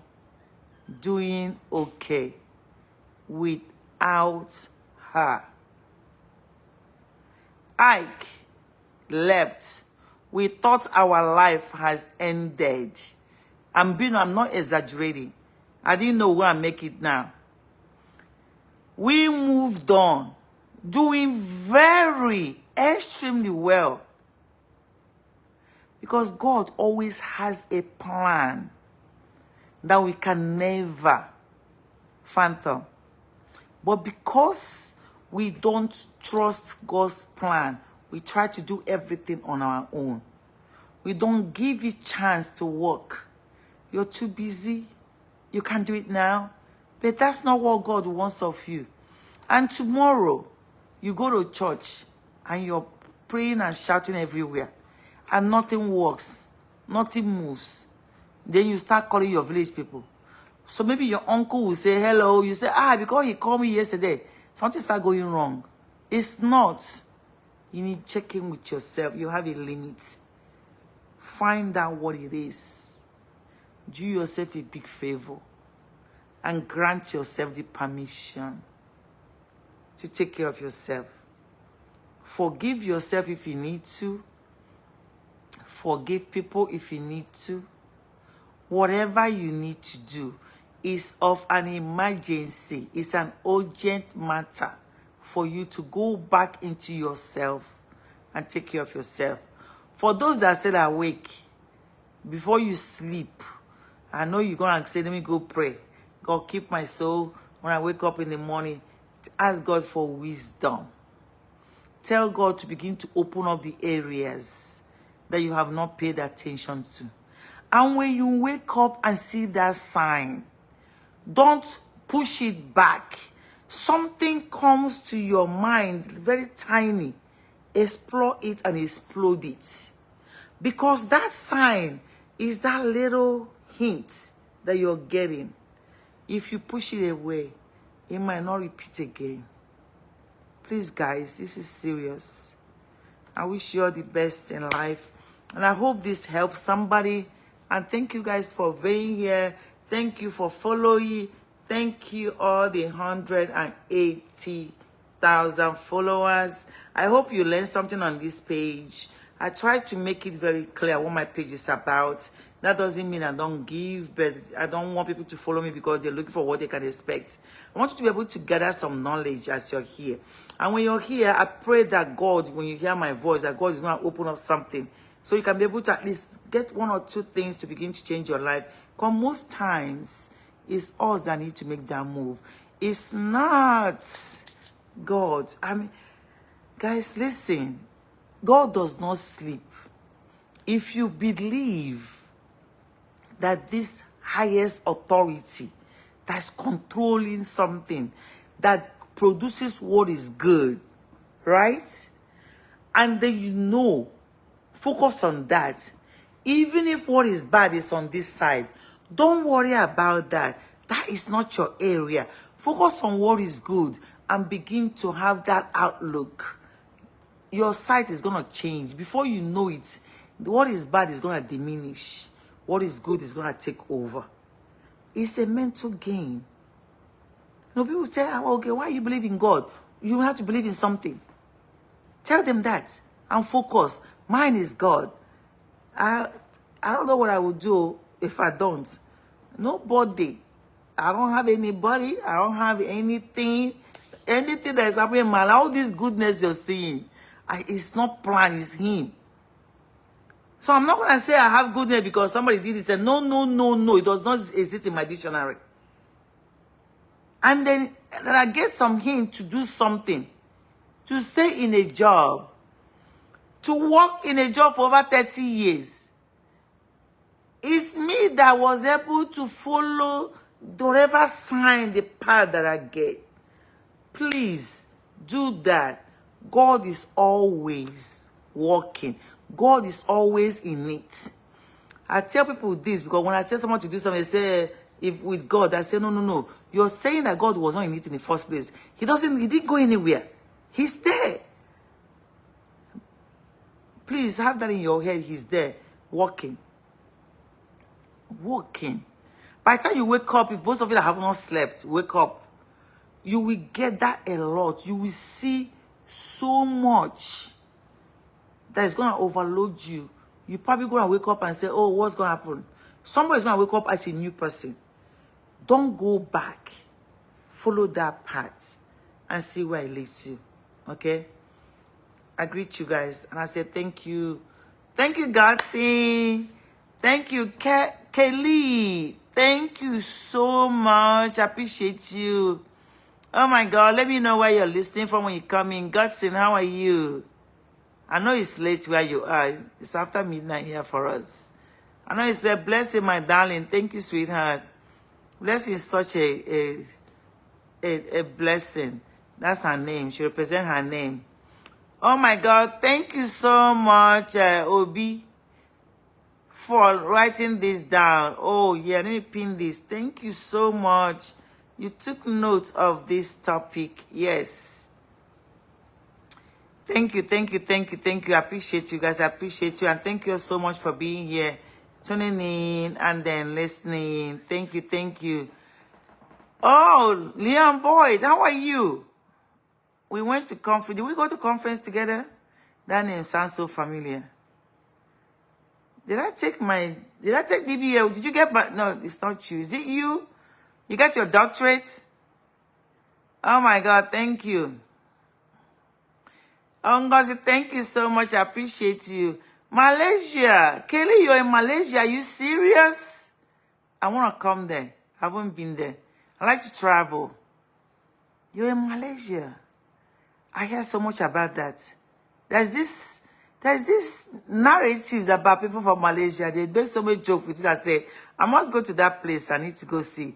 doing okay without her. Ike left. We thought our life has ended. I'm not exaggerating. I didn't know where I make it now. We moved on, doing very, extremely well. Because God always has a plan that we can never fathom. But because we don't trust God's plan, we try to do everything on our own. We don't give it a chance to work. You're too busy. You can't do it now. But that's not what God wants of you. And tomorrow, you go to church and you're praying and shouting everywhere. And nothing works. Nothing moves. Then you start calling your village people. So maybe your uncle will say hello. You say, because he called me yesterday, something start going wrong. It's not. You need to check in with yourself. You have a limit. Find out what it is. Do yourself a big favor. And grant yourself the permission to take care of yourself. Forgive yourself if you need to. Forgive people if you need to. Whatever you need to do is of an emergency. It's an urgent matter for you to go back into yourself and take care of yourself. For those that are still awake, before you sleep, I know you're going to say, let me go pray. God, keep my soul. When I wake up in the morning, ask God for wisdom. Tell God to begin to open up the areas that you have not paid attention to. And when you wake up and see that sign, don't push it back. Something comes to your mind, very tiny. Explore it and explode it. Because that sign is that little hint that you're getting. If you push it away, it might not repeat again. Please, guys, this is serious. I wish you all the best in life. And I hope this helps somebody. And thank you guys for being here. Thank you for following. Thank you all the 180,000 followers. I hope you learned something on this page. I try to make it very clear what my page is about. That doesn't mean I don't give, but I don't want people to follow me because they're looking for what they can expect. I want you to be able to gather some knowledge as you're here. And when you're here, I pray that God, when you hear my voice, that God is going to open up something so you can be able to at least get one or two things to begin to change your life. Because most times, it's us that need to make that move. It's not God. I mean, guys, listen. God does not sleep. If you believe that this highest authority that's controlling something that produces what is good, right? And then you know, focus on that. Even if what is bad is on this side, don't worry about that. That is not your area. Focus on what is good and begin to have that outlook. Your sight is going to change. Before you know it, what is bad is going to diminish. What is good is going to take over. It's a mental game. You know, people say, okay, why you believe in God? You have to believe in something. Tell them that and focus. Mine is God. I don't know what I would do if I don't. Nobody. I don't have anybody. I don't have anything. Anything that is happening in my life, all this goodness you're seeing, it's not planned, it's Him. So I'm not going to say I have goodness because somebody did it. No, no, no, no. It does not exist in my dictionary. And then I get some hint to do something. To stay in a job. To work in a job for over 30 years. It's me that was able to follow whatever sign, the path that I get. Please do that. God is always working. God is always in it. I tell people this because when I tell someone to do something, they say, if with God, I say, no, no, no. You're saying that God was not in it in the first place. He didn't go anywhere. He's there. Please have that in your head. He's there, working. Working. By the time you wake up, if most of you that have not slept, wake up, you will get that a lot. You will see so much that is going to overload you. You're probably going to wake up and say, oh, what's going to happen? Somebody's going to wake up as a new person. Don't go back. Follow that path and see where it leads you. Okay? I greet you guys. And I say thank you. Thank you, Godsey. Thank you, Kelly. Thank you so much. I appreciate you. Oh, my God. Let me know where you're listening from when you come in. Godsey, how are you? I know it's late where you are. It's after midnight here for us. I know it's a blessing, my darling. Thank you, sweetheart. Blessing is such a blessing. That's her name. She represents her name. Oh, my God. Thank you so much, Obi, for writing this down. Oh, yeah. Let me pin this. Thank you so much. You took note of this topic. Yes. Thank you, thank you, thank you, thank you. I appreciate you guys. I appreciate you. And thank you so much for being here, tuning in, and then listening. Thank you, thank you. Oh, Leon Boyd, how are you? We went to conference. Did we go to conference together? That name sounds so familiar. Did I take DBL? Did you get my, no, it's not you. Is it you? You got your doctorate? Oh my God, thank you. Oh, Ngozi, thank you so much. I appreciate you. Malaysia. Kelly, you're in Malaysia. Are you serious? I want to come there. I haven't been there. I like to travel. You're in Malaysia. I hear so much about that. There's this narratives about people from Malaysia. They make so many jokes with it. I say, I must go to that place. I need to go see.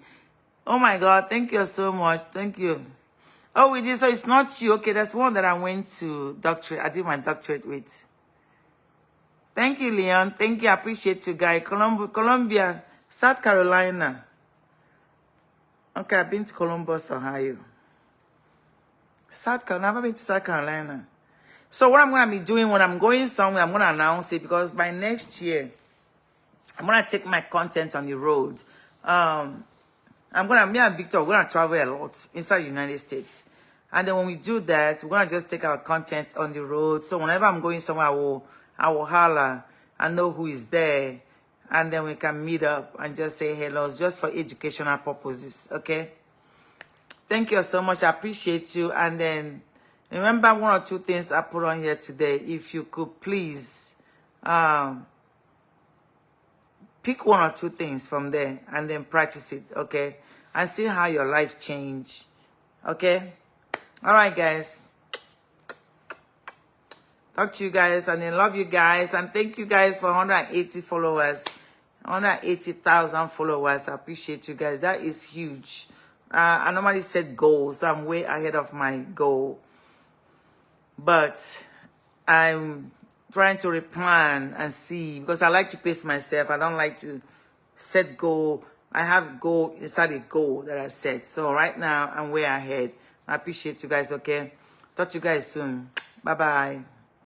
Oh my God, thank you so much. Thank you. Oh, we did. So it's not you. Okay, that's one that I went to doctorate. I did my doctorate with. Thank you, Leon. Thank you. I appreciate you, guys. Columbia, South Carolina. Okay, I've been to Columbus, Ohio. South Carolina. I've never been to South Carolina. So what I'm going to be doing when I'm going somewhere, I'm going to announce it because by next year, I'm going to take my content on the road. Me and Victor, we're going to travel a lot inside the United States. And then when we do that, we're going to just take our content on the road. So whenever I'm going somewhere, I will holler and know who is there. And then we can meet up and just say hello, just for educational purposes, okay? Thank you so much. I appreciate you. And then remember one or two things I put on here today. If you could please pick one or two things from there and then practice it, okay? And see how your life change, okay? All right, guys. Talk to you guys and then love you guys. And thank you guys for 180 followers. 180,000 followers. I appreciate you guys. That is huge. I normally set goals, so I'm way ahead of my goal. But I'm trying to replan and see because I like to pace myself. I don't like to set goal. I have goal inside a goal that I set. So right now I'm way ahead. I appreciate you guys, okay? Talk to you guys soon. Bye-bye.